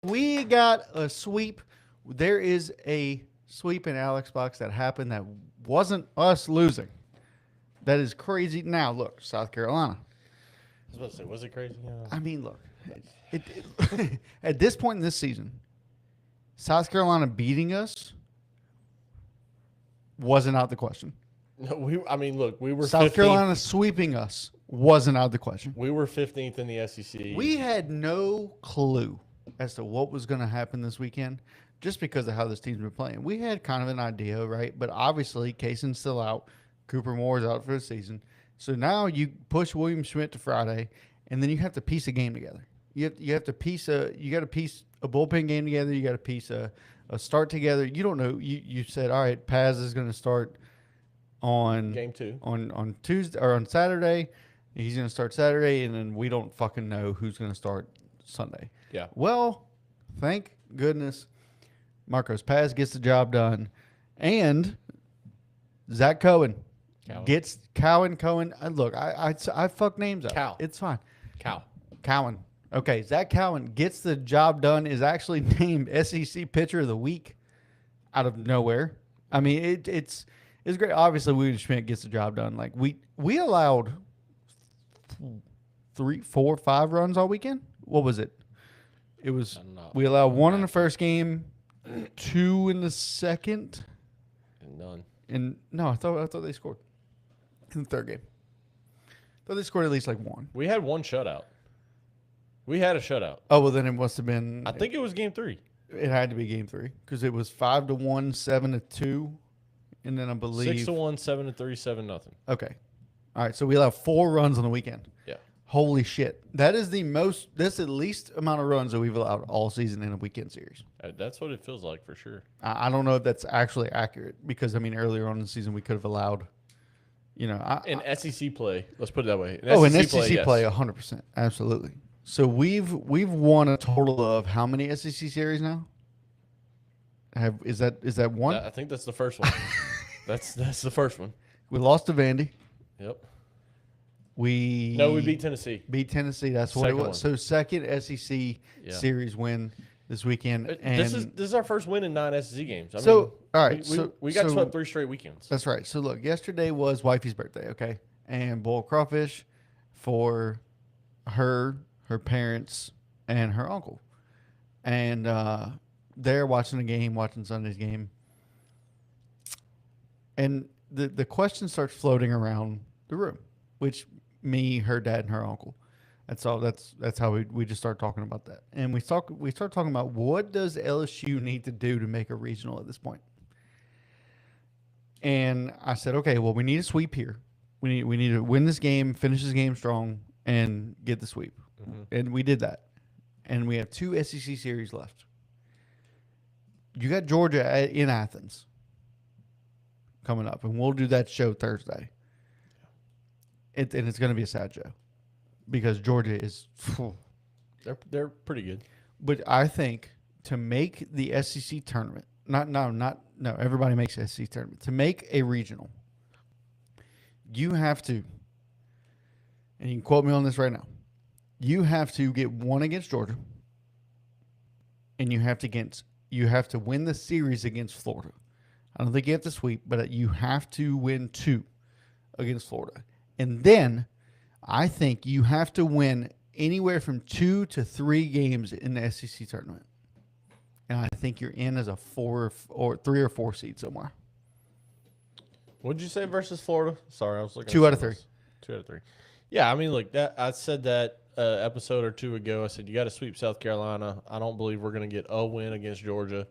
We got a sweep. There is a sweep in Alex Box that happened that wasn't us losing. That is crazy. Now, look, South Carolina. I was about to say, was it crazy? Yeah. I mean, look, at this point in this season, South Carolina beating us wasn't out of the question. No, look, we were South 15th. Carolina sweeping us wasn't out of the question. We were 15th in the SEC. We had no clue as to what was going to happen this weekend just because of how this team's been playing. We had kind of an idea, right? But obviously, Kaysen's still out. Cooper Moore's out for the season. So now you push William Schmidt to Friday, and then you have to piece a game together. You have to piece a bullpen game together. You got to piece a start together. You don't know. You said, all right, Paz is going to start on game 2 on Tuesday or on Saturday. He's going to start Saturday, and then we don't fucking know who's going to start Sunday. Yeah. Well, thank goodness Marcos Paz gets the job done, and Zach Cohen gets Cohen. Look, I fuck names up. Cal. It's fine. Cowan. Okay, Zach Cowan gets the job done. Is actually named SEC Pitcher of the Week out of nowhere. I mean, it's great. Obviously, William Schmidt gets the job done. Like we allowed 3, 4, 5 runs all weekend. What was it? It was we allowed 1 in the first game, 2 in the second, and none. And no, I thought they scored in the third game. I thought they scored at least like 1. We had 1 shutout. We had a shutout. Oh well, then it must have been. I think it was game 3. It had to be game 3 because it was 5-1, 7-2, and then I believe 6-1, 7-3, 7-0. Okay, all right. So we allowed 4 runs on the weekend. Yeah. Holy shit! That is the most. That's the least amount of runs that we've allowed all season in a weekend series. That's what it feels like for sure. I don't know if that's actually accurate because I mean earlier on in the season we could have allowed. In SEC play, let's put it that way. In SEC play, 100%, absolutely. So we've won a total of how many SEC series now? Is that one? I think that's the first one. that's the first one. We lost to Vandy. Yep. We beat Tennessee. Beat Tennessee. That's what it was. So second SEC series win this weekend. And this is our first win in 9 SEC games. All right. We got swept 3 straight weekends. That's right. So look, yesterday was Wifey's birthday. Okay, and boiled crawfish for her parents, and her uncle. And they're watching the game, watching Sunday's game. And the question starts floating around the room, which me, her dad, and her uncle. That's all. That's how we just start talking about that. And we start talking about what does LSU need to do to make a regional at this point. And I said, okay, well, we need a sweep here. We need to win this game, finish this game strong, and get the sweep. Mm-hmm. And we did that. And we have 2 SEC series left. You got Georgia in Athens coming up, and we'll do that show Thursday. And it's going to be a sad show because Georgia is. They're pretty good. But I think to make the SEC tournament, no, everybody makes the SEC tournament. To make a regional, you have to, and you can quote me on this right now, you have to get 1 against Georgia, and you have to win the series against Florida. I don't think you have to sweep, but you have to win 2 against Florida. And then I think you have to win anywhere from 2 to 3 games in the SEC tournament. And I think you're in as a 3 or 4 seed somewhere. What did you say versus Florida? Sorry, I was looking. 2 out of 3. 2 out of 3. Yeah, I mean, look, that I said that episode or 2 ago. I said you got to sweep South Carolina. I don't believe we're going to get a win against Georgia,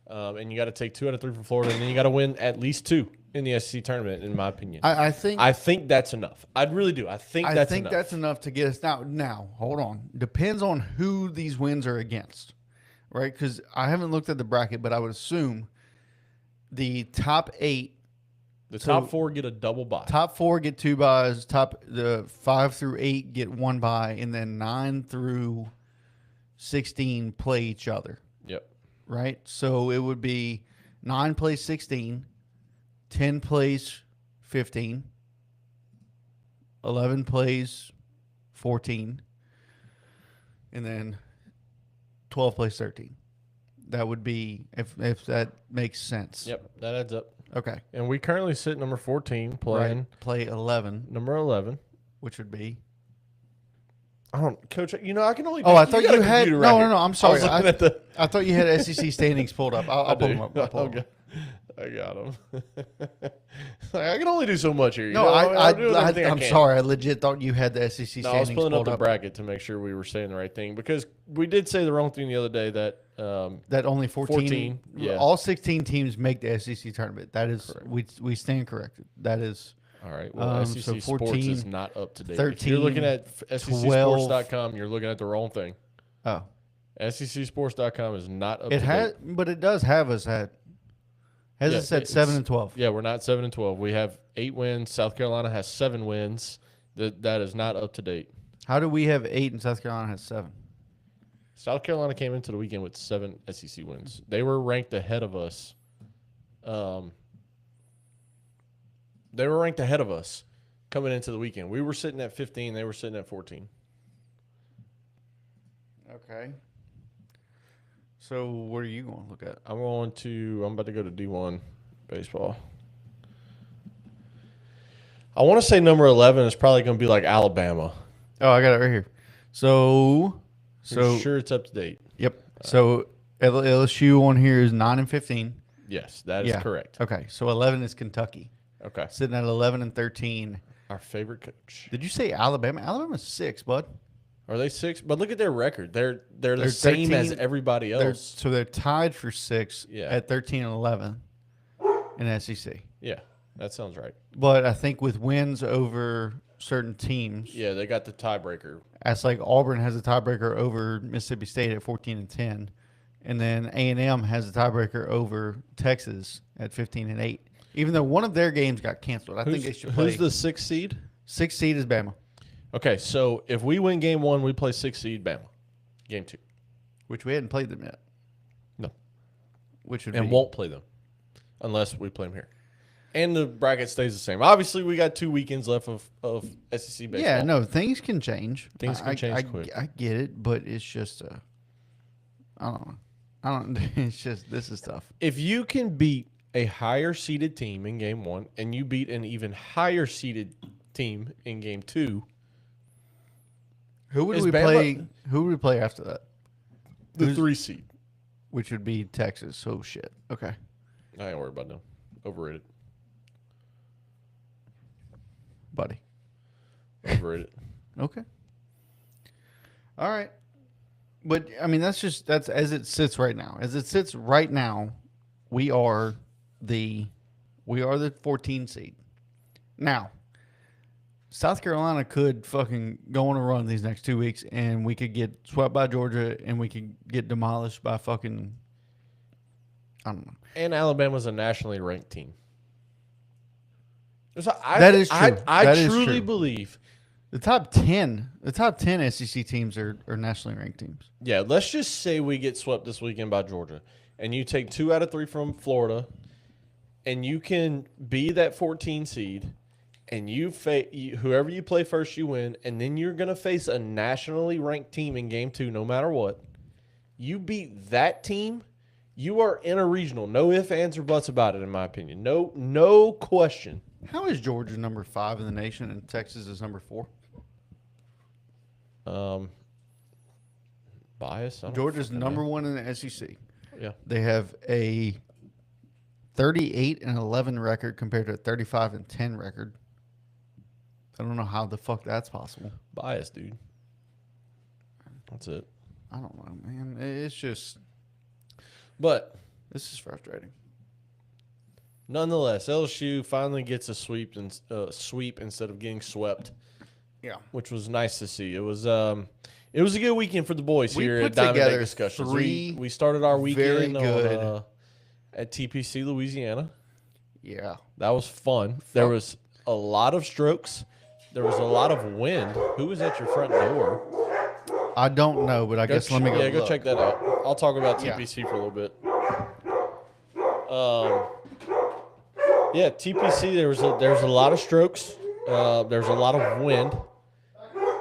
and you got to take 2 out of 3 from Florida, and then you got to win at least 2 in the SEC tournament. In my opinion, I think that's enough. I really do. I think that's enough to get us now. Hold on. Depends on who these wins are against, right? Because I haven't looked at the bracket, but I would assume the top 8. The top 4 get a double bye. Top 4 get 2 byes. The 5 through 8 get 1 bye, and then 9 through 16 play each other. Yep. Right. So it would be 9 plays 16, 10 plays 15, 11 plays 14, and then 12 plays 13. That would be if that makes sense. Yep, that adds up. Okay. And we currently sit number 14, playing Right. Play 11, number 11. which would be. I don't, Coach. I can only. Oh, I thought got a you had. computer No, right no, here. no. I'm sorry. I was looking at the. I thought you had SEC standings pulled up. I'll pull them up. I'll pull them up. I got them. I can only do so much here. No, I'm doing everything I I'm can. sorry. I legit thought you had the SEC standings No, I was pulling up pulled the up. bracket to make sure we were saying the right thing because we did say the wrong thing the other day that That only 14. yeah. All 16 teams make the SEC tournament. That is, Correct. we stand corrected. That is. all right. Well, So SEC 14, Sports is not up to date. If 13, you're looking at 12. SECSports.com, you're looking at the wrong thing. Oh, SECSports.com is not up it to has, date. but it does have us at. Has Yeah, it said it's- 7 and 12? Yeah, we're not 7 and 12. We have 8 wins. South Carolina has 7 wins. That is not up to date. How do we have 8 and South Carolina has 7? South Carolina came into the weekend with 7 SEC wins. They were ranked ahead of us. They were ranked ahead of us coming into the weekend. We were sitting at 15. They were sitting at 14. Okay. So what are you going to look at? I'm about to go to D1 baseball. I want to say number 11 is probably going to be like Alabama. Oh, I got it right here. So You're sure it's up to date? yep. So LSU on here is 9 and 15. Yes, that is correct. Okay. So 11 is Kentucky, Okay. sitting at 11 and 13. Our favorite coach. Did you say Alabama? Alabama's 6, bud. Are they 6? But look at their record. They're the They're same 13 as everybody else. They're tied for 6 Yeah. at 13 and 11 in SEC. Yeah, that sounds right. But I think with wins over certain teams, Yeah, they got the tiebreaker. as like Auburn has a tiebreaker over Mississippi State at 14 and 10, and then A&M has a tiebreaker over Texas at 15 and 8. Even though one of their games got canceled, I think they should play. Who's the 6th seed? 6th seed is Bama, Okay, so if we win game 1, we play 6th seed Bama. Game 2. which we hadn't played them yet. No. Which would And be won't play them unless we play them here. And the bracket stays the same. Obviously, we got 2 weekends left of SEC baseball. yeah. No, things can change. Things can change I, quick. I get it, but it's just I don't know. I don't. It's just this is tough. If you can beat a higher seeded team in game 1 and you beat an even higher seeded team in game 2, Who would Is we Bama- play? Who would we play after that? the Who's- 3 seed. Which would be Texas. Oh shit. Okay. I ain't worried about them. Overrated. Buddy. Overrated. Okay. All right. But I mean that's as it sits right now. As it sits right now, we are the 14 seed. Now, South Carolina could fucking go on a run these next 2 weeks and we could get swept by Georgia and we could get demolished by fucking I don't know. And Alabama's a nationally ranked team. That is true. I That is truly true. believe. The top 10 SEC teams are nationally ranked teams. Yeah, let's just say we get swept this weekend by Georgia, and you take 2 out of 3 from Florida, and you can be that 14 seed, and whoever you play first, you win, and then you're gonna face a nationally ranked team in game 2, no matter what. You beat that team, you are in a regional. No ifs, ands, or buts about it, in my opinion. No question. How is Georgia number 5 in the nation and Texas is number 4? Bias. I don't Georgia's fucking number know. 1 in the SEC. Yeah. They have a 38 and 11 record compared to a 35 and 10 record. I don't know how the fuck that's possible. Bias, dude. That's it. I don't know, man. It's just But this is frustrating. nonetheless, LSU finally gets a sweep instead of getting swept, Yeah. which was nice to see. It was a good weekend for the boys We here put at Diamond together Deck Discussions. three We started our very weekend good- at TPC Louisiana. Yeah. That was fun. There was a lot of strokes. There was a lot of wind. Who was at your front door? I don't know, but I guess let me go. Yeah, go look. check that out. I'll talk about Yeah. TPC for a little bit. Yeah, TPC. There was a lot of strokes. There was a lot of wind.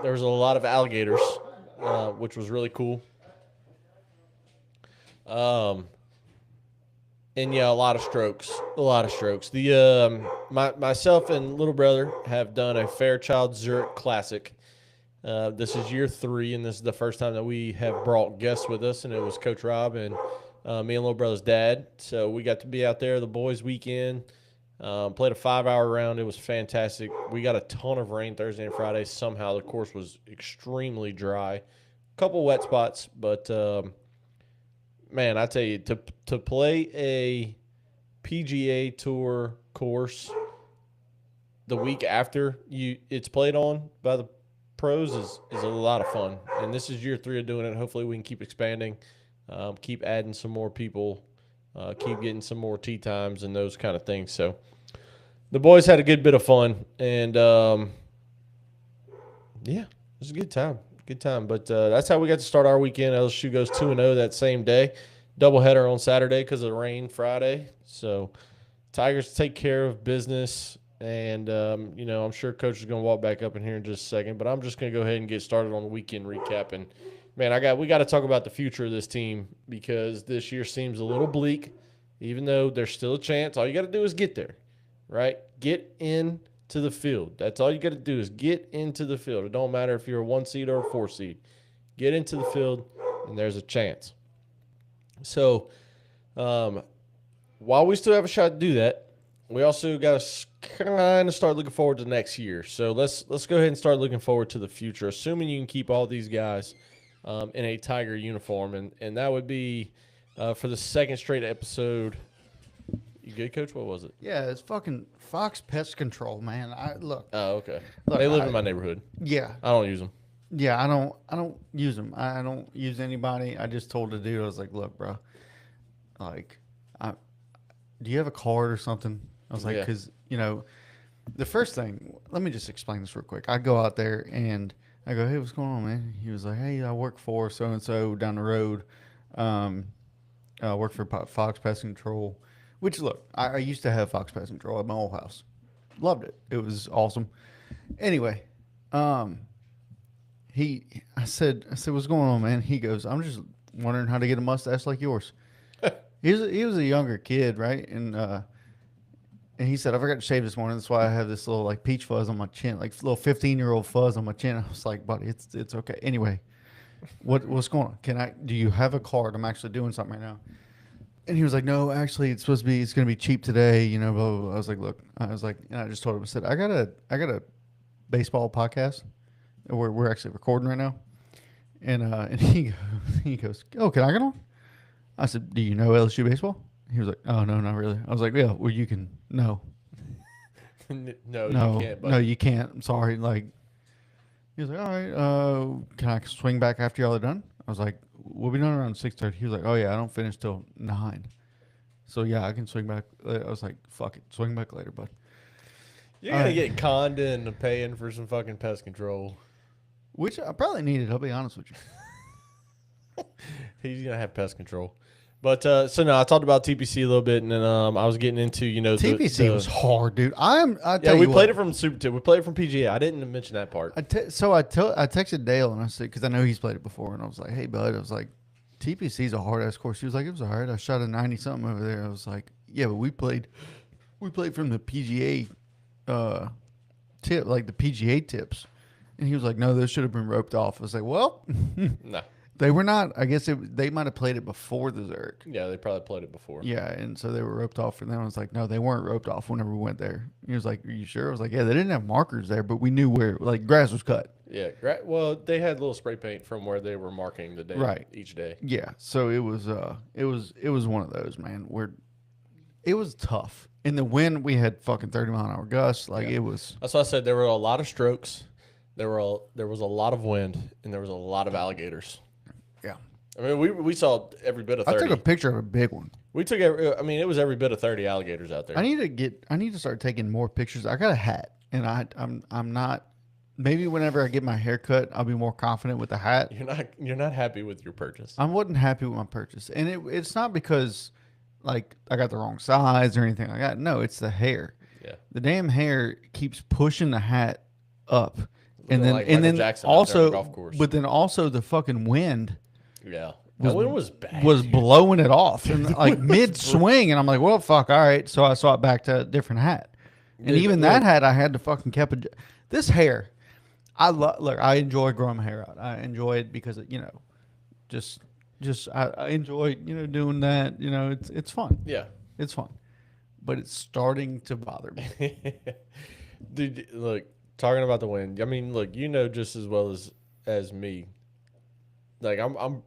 There was a lot of alligators, which was really cool. And yeah, a lot of strokes. A lot of strokes. Myself and little brother have done a Fairchild Zurich Classic. This is year 3, and this is the first time that we have brought guests with us, and it was Coach Rob and me and little brother's dad. So we got to be out there the boys' weekend. Played a 5-hour round. It was fantastic. We got a ton of rain Thursday and Friday. Somehow the course was extremely dry. A couple wet spots, but man, I tell you, to play a PGA Tour course the week after it's played on by the pros is a lot of fun. And this is year 3 of doing it. Hopefully we can keep expanding, keep adding some more people, keep getting some more tee times and those kind of things. So the boys had a good bit of fun, and yeah, it was a good time. Good time. But that's how we got to start our weekend. LSU goes 2-0 that same day. Doubleheader on Saturday because of the rain Friday. So Tigers take care of business. And, I'm sure Coach is going to walk back up in here in just a second. But I'm just going to go ahead and get started on the weekend recap. And, man, we got to talk about the future of this team because this year seems a little bleak, even though there's still a chance. All you got to do is get there, right? Get into the field. That's all you got to do is get into the field. It don't matter if you're a 1 seed or a 4 seed. Get into the field, and there's a chance. So, while we still have a shot to do that, we also got to kind of start looking forward to next year. So let's go ahead and start looking forward to the future, assuming you can keep all these guys in a Tiger uniform, and that would be for the second straight episode. You good, Coach? What was it? Yeah, it's fucking Fox Pest Control, man. Look. Oh, okay. Look, they live in my neighborhood. Yeah. I don't use them. Yeah, I don't use them. I don't use anybody. I just told the dude, I was like, look, bro, like, do you have a card or something? I was like, Yeah. because, the first thing, let me just explain this real quick. I go out there and I go, hey, what's going on, man? He was like, hey, I work for so-and-so down the road. I work for Fox Pest Control, which, look, I used to have Fox Pest Control at my old house. Loved it. It was awesome. Anyway, I said, what's going on, man? He goes, I'm just wondering how to get a mustache like yours. He was a younger kid, right? And he said, I forgot to shave this morning. That's why I have this little like peach fuzz on my chin, like little 15-year-old fuzz on my chin. I was like, buddy, it's okay. Anyway, what's going on? Do you have a card? I'm actually doing something right now. And he was like, no, actually, it's going to be cheap today, blah, blah, blah. I was like, look, and I just told him, I said, I got a baseball podcast. We're actually recording right now. And he goes, oh, can I get on? I said, do you know LSU baseball? He was like, oh, no, not really. I was like, yeah, well, you can, no. No, you can't. Buddy. No, you can't. I'm sorry. Like, he was like, all right, can I swing back after y'all are done? I was like, we'll be done around 6:30. He was like, oh, yeah, I don't finish till 9. So, yeah, I can swing back. I was like, fuck it. Swing back later, bud. You're going to get conned into paying for some fucking pest control. Which I probably needed, I'll be honest with you. He's going to have pest control. But, I talked about TPC a little bit, and then I was getting into, TPC was hard, dude. We played it from Super 2. We played it from PGA. I didn't mention that part. I texted Dale, and I said, because I know he's played it before, and I was like, hey, bud, I was like, TPC's a hard-ass course. He was like, it was all right. I shot a 90-something over there. I was like, yeah, but we played from the PGA tip, like the PGA tips. And he was like, no, those should have been roped off. I was like, well, no. They were not. I guess they might have played it before the Zurich. Yeah, they probably played it before. Yeah, and so they were roped off. And then I was like, no, they weren't roped off whenever we went there. He was like, are you sure? I was like, yeah, they didn't have markers there, but we knew where, like, grass was cut. Yeah, well, they had little spray paint from where they were marking the day, right, each day. Yeah, so it was one of those, man, where it was tough. In the wind, we had fucking 30-mile-an-hour gusts. Like, it was. That's why I said there were a lot of strokes. There was a lot of wind, and there was a lot of alligators. Yeah. I mean, we saw every bit of 30. I took a picture of a big one. It was every bit of 30 alligators out there. I need to start taking more pictures. I got a hat, and I'm not. Maybe whenever I get my hair cut, I'll be more confident with the hat. You're not happy with your purchase. I wasn't happy with my purchase, and it's not because like I got the wrong size or anything like that. No, it's the hair. Yeah. The damn hair keeps pushing the hat up, And then also, golf course. but then also the fucking wind. Yeah. That win was bad. was blowing it off and like mid swing, and I'm like, well, fuck, all right. So I swapped back to a different hat, and Dude, even look. that hat I had to fucking keep this hair. Look. I enjoy growing my hair out. I enjoy it because just I enjoy doing that. It's fun. Yeah. It's fun, but it's starting to bother me. Dude, look, talking about the win. I mean, look, just as well as me. Like I'm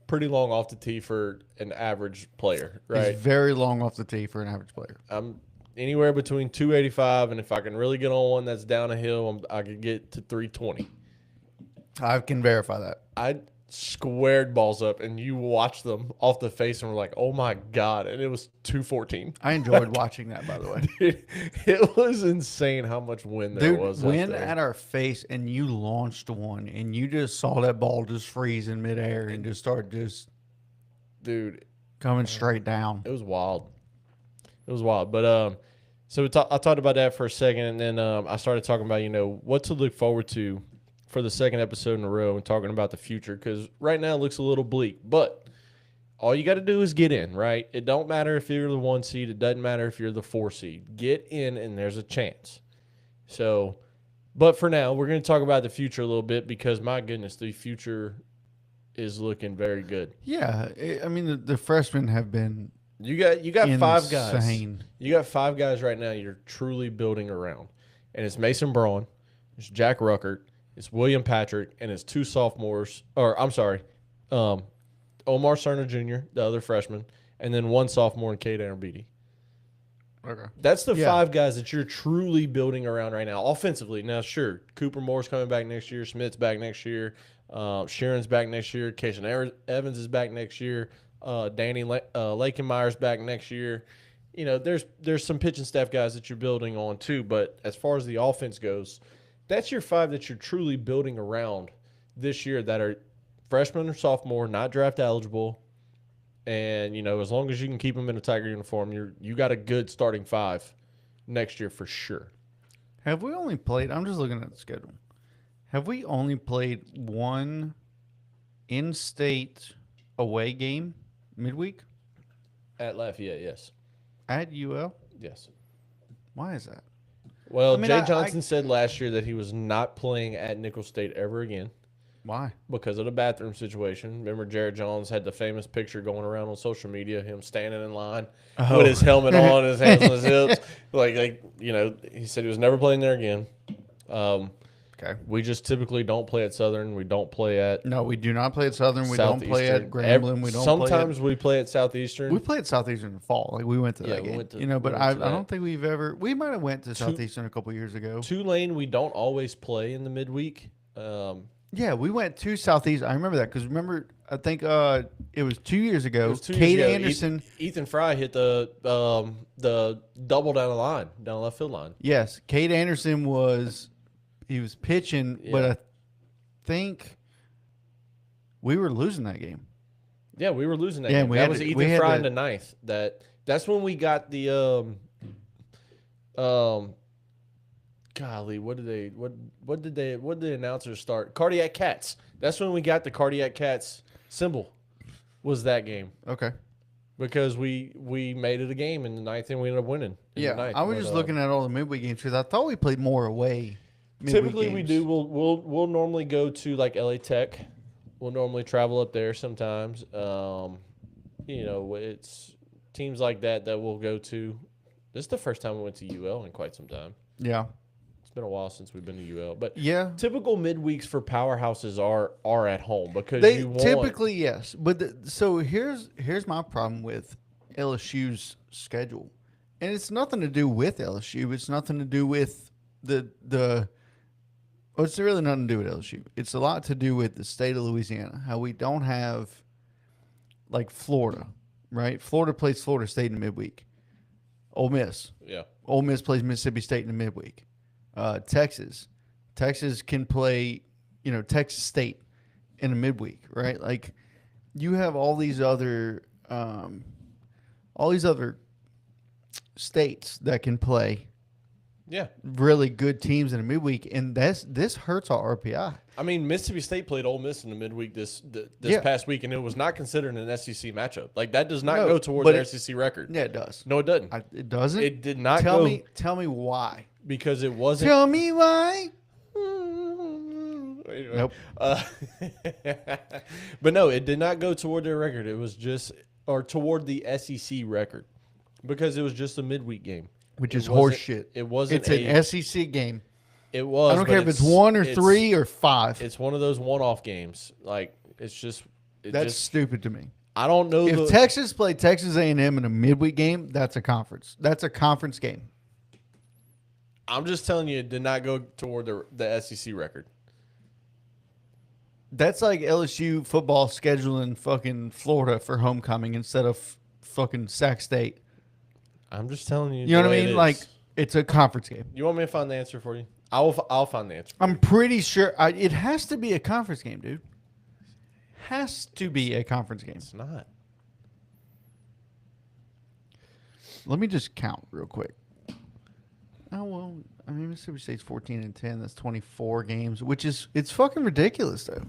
pretty long off the tee for an average player, right? He's very long off the tee for an average player. I'm anywhere between 285, and if I can really get on one that's down a hill, I could get to 320. I can verify that. I squared balls up, and you watched them off the face, and were like, "Oh my god!" And it was 214. I enjoyed watching that, by the way. Dude, it was insane how much wind there Dude, was. wind out there. at our face, and you launched one, and you just saw that ball just freeze in midair and just start Dude, coming straight down. it was wild. It was wild. But so I talked about that for a second, and then I started talking about what to look forward to for the second episode in a row, and talking about the future, because right now it looks a little bleak. But all you got to do is get in, right? It don't matter if you're the 1 seed. It doesn't matter if you're the 4 seed. Get in, and there's a chance. So, but for now, we're going to talk about the future a little bit, because my goodness, the future is looking very good. Yeah, I mean the freshmen have been You got 5 guys. insane. You got 5 guys right now you're truly building around. And it's Mason Braun, it's Jack Ruckert, it's William Patrick, and it's 2 sophomores. Or, I'm sorry, Omar Cerner Jr., the other freshman, and then 1 sophomore in Cade Arabidi. Okay. That's the Yeah. 5 guys that you're truly building around right now, offensively. Now, sure, Cooper Moore's coming back next year. Smith's back next year. Sharon's back next year. Kason Evans is back next year. Danny Lakenmeyer's back next year. There's some pitching staff guys that you're building on too. But as far as the offense goes, that's your 5 that you're truly building around this year, that are freshman or sophomore, not draft eligible. And, as long as you can keep them in a Tiger uniform, you got a good starting 5 next year for sure. Have we only played? I'm just looking at the schedule. Have we only played one in-state away game midweek At Lafayette, yes. at UL? Yes. Why is that? Well, I mean, Jay Johnson said last year that he was not playing at Nicholls State ever again Why? because of the bathroom situation. Remember, Jared Jones had the famous picture going around on social media, him standing in line with his helmet on, his hands on his hips. He said he was never playing there again. Okay. We just typically don't play at Southern. We don't play at No, we do not play at Southern. We don't play at Southeastern. Grambling. We don't Sometimes we play at Southeastern. we play at Southeastern in the fall. Like we went to Yeah, that we game. went to- But we went I to that. don't think we've ever. We might have went to Southeastern a couple years ago. Tulane, we don't always play in the midweek. Yeah, we went to Southeast. I remember that because I think it was 2 years ago. It was 2 years Cade ago. Anderson. Ethan Fry hit the double down the line, down the left field line. Yes, Cade Anderson was pitching, but Yeah. I think we were losing that game. Yeah, we were losing that Yeah, game. we That had was to- we Ethan had Fry to- in the ninth. That's when we got the golly, what did the announcers start? Cardiac Cats. That's when we got the Cardiac Cats symbol. Was that game. Okay. Because we made it a game in the ninth and we ended up winning. in the Yeah, ninth. I was But, just looking at all the midweek games because I thought we played more away. midweek Typically, we games. do. We'll normally go to like LA Tech. We'll normally travel up there sometimes. It's teams like that we'll go to. This is the first time we went to UL in quite some time. Yeah. It's been a while since we've been to UL, but Yeah. typical midweeks for powerhouses are at home because They you want, typically yes, but so here's my problem with LSU's schedule, and it's nothing to do with LSU. It's nothing to do with well, it's really nothing to do with LSU. It's a lot to do with the state of Louisiana. How we don't have like Florida, right? Florida plays Florida State in the midweek. Ole Miss plays Mississippi State in the midweek. Texas can play, Texas State in the midweek, right? Like you have all these other states that can play really good teams in a midweek, and this hurts our RPI. I mean, Mississippi State played Ole Miss in the midweek this Yeah. past week, and it was not considered an SEC matchup. Like that does not No, go toward but their SEC record. Yeah, it does. No, it doesn't. It doesn't. It did not Tell go Tell me why. because it wasn't. Tell me why. Anyway, Nope. but no, it did not go toward their record. It was just toward the SEC record because it was just a midweek game, Which It is wasn't- horseshit. It wasn't It's an SEC game. It was. I don't but care if it's 1 or 3 or 5. It's one of those one-off games. Like it's just. That's stupid to me. I don't know. If Texas played Texas A&M in a midweek game, that's a conference. That's a conference game. I'm just telling you, it did not go toward the SEC record. That's like LSU football scheduling fucking Florida for homecoming instead of fucking Sac State. I'm just telling you. You know the what I way it mean? is. Like, it's a conference game. You want me to find the answer for you? I'll find the answer. I'm pretty sure it has to be a conference game, dude. Has to be a conference game. It's not. Let me just count real quick. Oh, well, I mean, Mississippi State's 14-10. That's 24 games, which is, it's fucking ridiculous, though.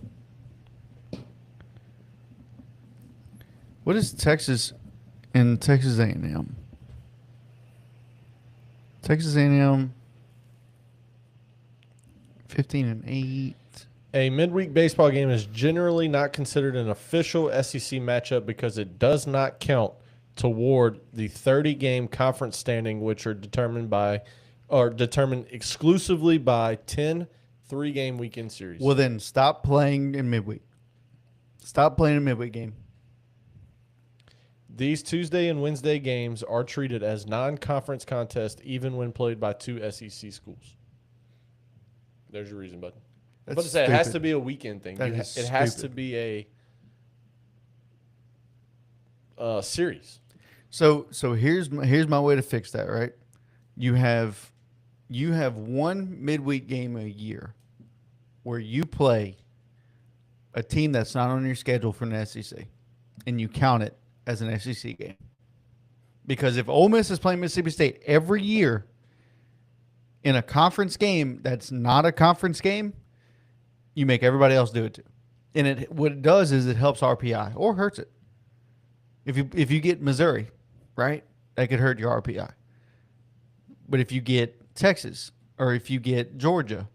What is Texas and Texas A&M? Texas A&M, 15-8. A midweek baseball game is generally not considered an official SEC matchup because it does not count toward the 30-game conference standing, which are determined exclusively by 10 3-game weekend series. Well, then stop playing in midweek. Stop playing a midweek game. These Tuesday and Wednesday games are treated as non-conference contests even when played by 2 SEC schools. There's your reason, bud. That's But to say it has stupid. to be a weekend thing. That is It has to stupid. be a series. So here's my way to fix that, right? You have one midweek game a year where you play a team that's not on your schedule for an SEC, and you count it as an SEC game. Because if Ole Miss is playing Mississippi State every year in a conference game that's not a conference game, you make everybody else do it too. And what it does is it helps RPI or hurts it. If you get Missouri, right, that could hurt your RPI. But if you get Texas or if you get Georgia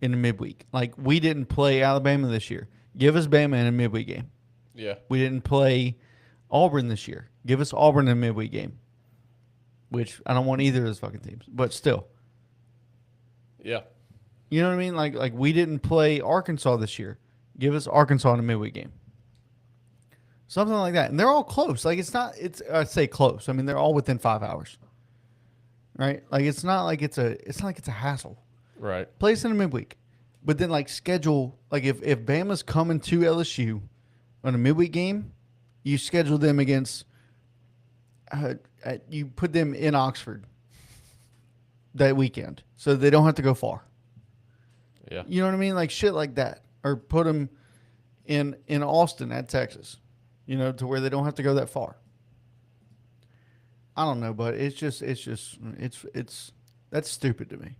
in the midweek, like we didn't play Alabama this year, give us Bama in a midweek game. Yeah. We didn't play Auburn this year. Give us Auburn in a midweek game. Which I don't want either of those fucking teams, but still. Yeah. You know what I mean? Like we didn't play Arkansas this year. Give us Arkansas in a midweek game. Something like that. And they're all close. Like I say close. I mean, they're all within 5 hours. Right? Like it's not like it's a hassle. Right. Play us in a midweek. But then like schedule, like if Bama's coming to LSU on a midweek game, you schedule them against you put them in Oxford that weekend so they don't have to go far. Yeah. You know what I mean? Like shit like that. Or put them in Austin at Texas, you know, to where they don't have to go that far. I don't know, but it's that's stupid to me.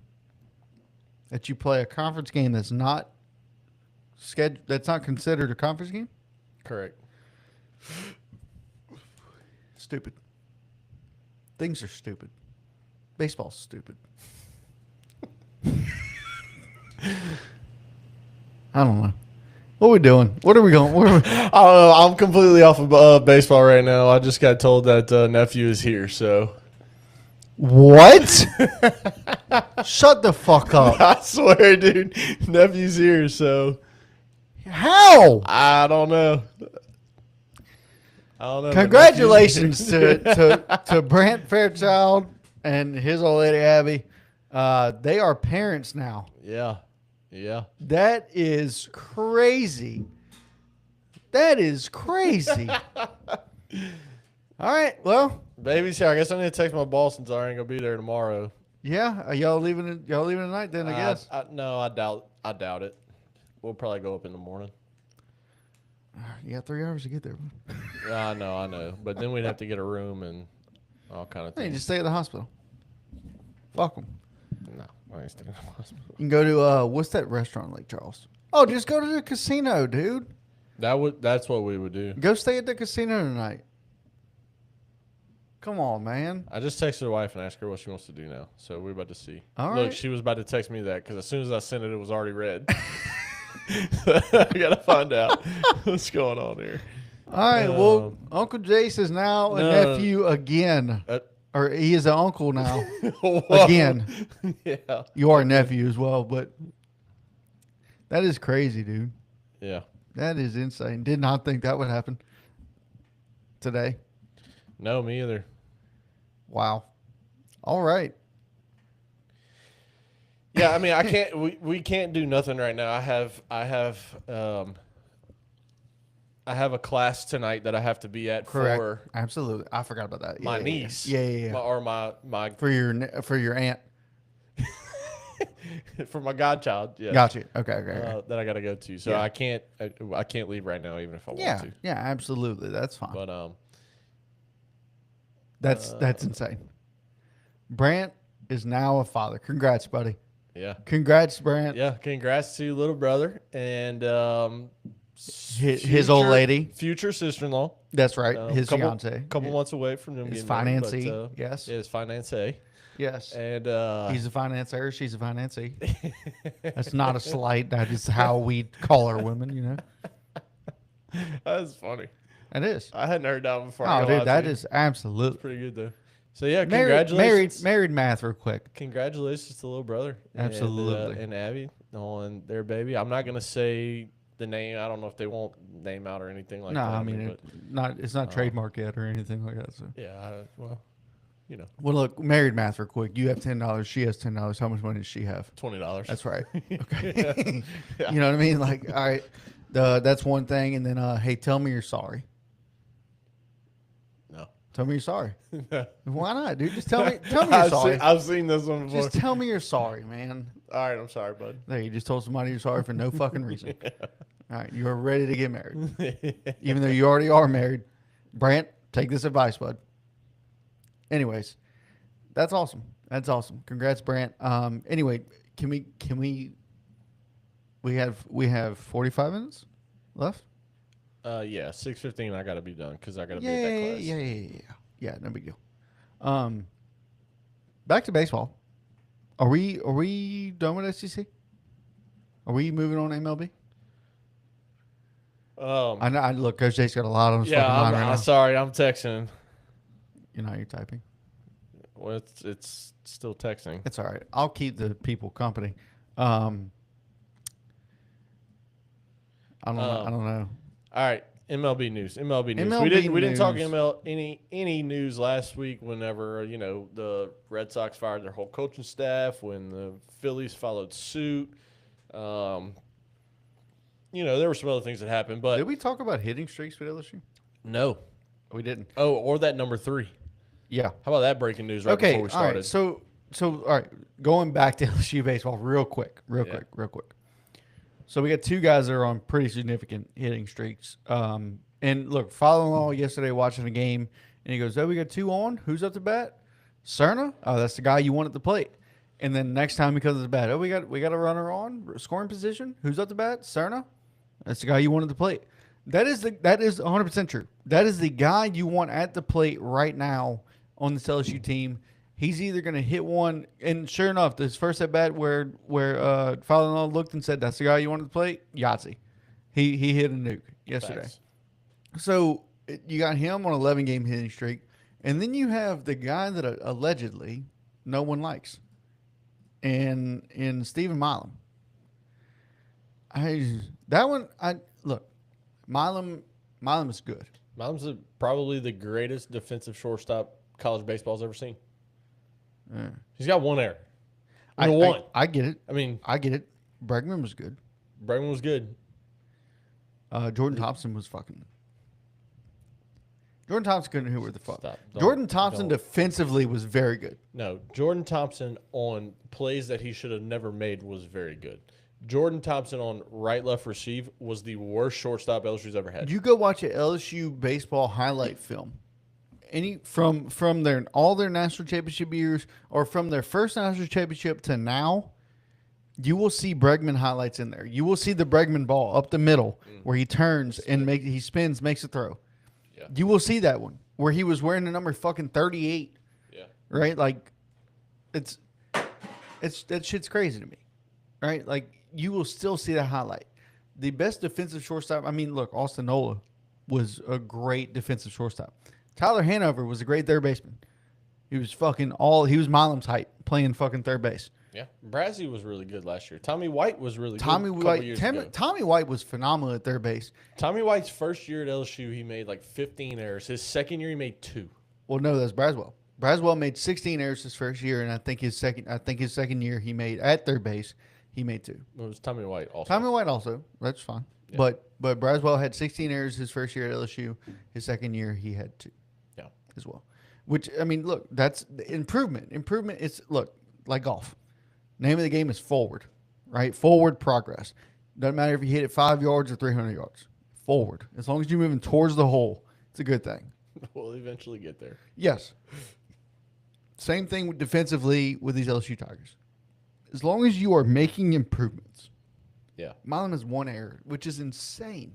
That you play a conference game that's not considered a conference game? Correct. Stupid. Things are stupid. Baseball's stupid. I don't know. What are we doing? What are we going? Where are we? I don't know. I'm completely off of baseball right now. I just got told that nephew is here, so. What? Shut the fuck up. I swear, dude. Nephew's here, so. How? I don't know. I don't know. but Congratulations to Brant Fairchild and his old lady Abby. They are parents now. Yeah. Yeah. That is crazy. That is crazy. All right. Well, Baby's here. I guess I need to text my boss since I ain't gonna be there tomorrow. yeah. Are y'all leaving tonight then, I guess? No, I doubt it. We'll probably go up in the morning. You got 3 hours to get there. I know. But then we'd have to get a room and all kind of Hey, things. just stay at the hospital. Fuck them. I ain't staying in the hospital. You can go to what's that restaurant in Lake Charles? Oh, just go to the casino, dude. That's what we would do. Go stay at the casino tonight. Come on, man. I just texted her wife and asked her what she wants to do now. So we're about to see. All Look, right. she was about to text me that because as soon as I sent it, it was already read. I gotta find out what's going on here. All right. Well, Uncle Jace is now a No. nephew again, Uh, or he is an uncle now Whoa. again. Yeah. You are a nephew as well, but that is crazy, dude. Yeah. That is insane. Did not think that would happen today. No, me either. Wow. All right. Yeah, I mean, I can't. We can't do nothing right now. I have a class tonight that I have to be at Correct. for Absolutely. I forgot about that. my Yeah, niece. Yeah. My For your aunt. for my godchild. Yeah. Got you. Okay. That I got to go to. So Yeah. I can't leave right now, even if I Yeah. want to. Yeah. Absolutely. That's fine. But That's insane. Brant is now a father. Congrats, buddy. yeah. Congrats, Brant. Yeah, congrats to little brother and His old lady. future sister-in-law. That's right. His couple fiance. Couple months away from them His getting married, but, financee. Yes. his financee. Yes. And He's a financier. She's a financee. That's not a slight. That is how we call our women, you know. that's funny. It is. I hadn't heard that one before. Oh, dude, that is absolutely. pretty good though. So yeah, Married, congratulations. married math real quick. Congratulations to little brother. Absolutely. And Abby on their baby. I'm not gonna say the name. I don't know if they won't name out or anything like No, that. I mean, it's not trademark yet or anything like that. So. yeah. Well, you know, Well, look, married math real quick. You have $10. She has $10. How much money does she have? $20. That's right. Okay. Yeah. You know what I mean? Like, all right, that's one thing. And then, hey, tell me you're sorry. No. Tell me you're sorry. Why not, dude? Just tell me you're sorry. I've seen this one before. Just tell me you're sorry, man. All right, I'm sorry, bud. There, you just told somebody you're sorry for no fucking reason. All right, you are ready to get married, even though you already are married. Brant, take this advice, bud. Anyways, that's awesome. That's awesome. Congrats, Brant. Anyway, can we? We have 45 minutes left. Yeah, 6:15. I gotta be done because I gotta be Yeah, at that class. yeah. No big deal. Back to baseball. Are we done with SEC? Are we moving on to MLB? I know. Look, Coach Jake's got a lot on his Yeah, fucking mind right now. sorry. I'm texting. You know how you're typing. Well, it's still texting. It's all right. I'll keep the people company. I don't know. All right, MLB news. MLB news. MLB We didn't talk news. any news last week. Whenever the Red Sox fired their whole coaching staff, when the Phillies followed suit. There were some other things that happened, but Did we talk about hitting streaks with LSU? no. We didn't. Oh, or that number 3. Yeah. How about that breaking news right Okay. before we All right. started? So all right. Going back to LSU baseball real quick. Yeah. Quick. So we got two guys that are on pretty significant hitting streaks. And look, father-in-law yesterday watching the game, and he goes, "Oh, we got 2 on. Who's up to bat? Cerna. Oh, that's the guy you want at the plate." And then next time he comes to the bat, "Oh, we got a runner on scoring position. Who's up to bat? Cerna. That's the guy you want at the plate." That is 100% true. That is the guy you want at the plate right now on this LSU team. He's either going to hit one, and sure enough, this first at bat where father-in-law looked and said, "That's the guy you want at the plate." Yahtzee, he hit a nuke yesterday. Facts. So you got him on 11-game hitting streak, and then you have the guy that allegedly no one likes, and in Stephen Milam. Look, Milam is good. Milam's probably the greatest defensive shortstop college baseball's ever seen. Yeah. He's got one error. I One. I get it. I mean, I get it. Bregman was good. Bregman was good. Jordan Thompson was fucking. Jordan Thompson couldn't hit with the fuck. Stop. Jordan Thompson don't. defensively was very good. No, Jordan Thompson on plays that he should have never made was very good. Jordan Thompson on right, left, receive was the worst shortstop LSU's ever had. You go watch an LSU baseball highlight film, from their all their national championship years or from their first national championship to now, you will see Bregman highlights in there. You will see the Bregman ball up the middle where he turns and he spins, makes a throw. Yeah. You will see that one where he was wearing the number fucking 38. Yeah. Right? Like it's that shit's crazy to me. Right? Like you will still see that highlight. The best defensive shortstop, I mean, look, Austin Nola was a great defensive shortstop. Tyler Hanover was a great third baseman. He was Milam's height playing fucking third base. Yeah. Brazzy was really good last year. Tommy White was really Tommy good. a couple White, years ago. Tommy White was phenomenal at third base. Tommy White's first year at LSU, he made like 15 errors. His second year, he made 2. Well, no, that's Braswell. Braswell made 16 errors his first year, and I think his second year he made at third base, he made 2. It was Tommy White also. Tommy White also, that's fine. Yeah. But Braswell had 16 errors his first year at LSU. His second year he had 2. Yeah. As well. Which I mean, look, that's improvement. Improvement is like golf. Name of the game is forward, right? Forward progress. Doesn't matter if you hit it 5 yards or 300 yards. Forward. As long as you're moving towards the hole, it's a good thing. We'll eventually get there. Yes. Same thing with defensively with these LSU Tigers. As long as you are making improvements. Yeah. Milam has 1 error, which is insane.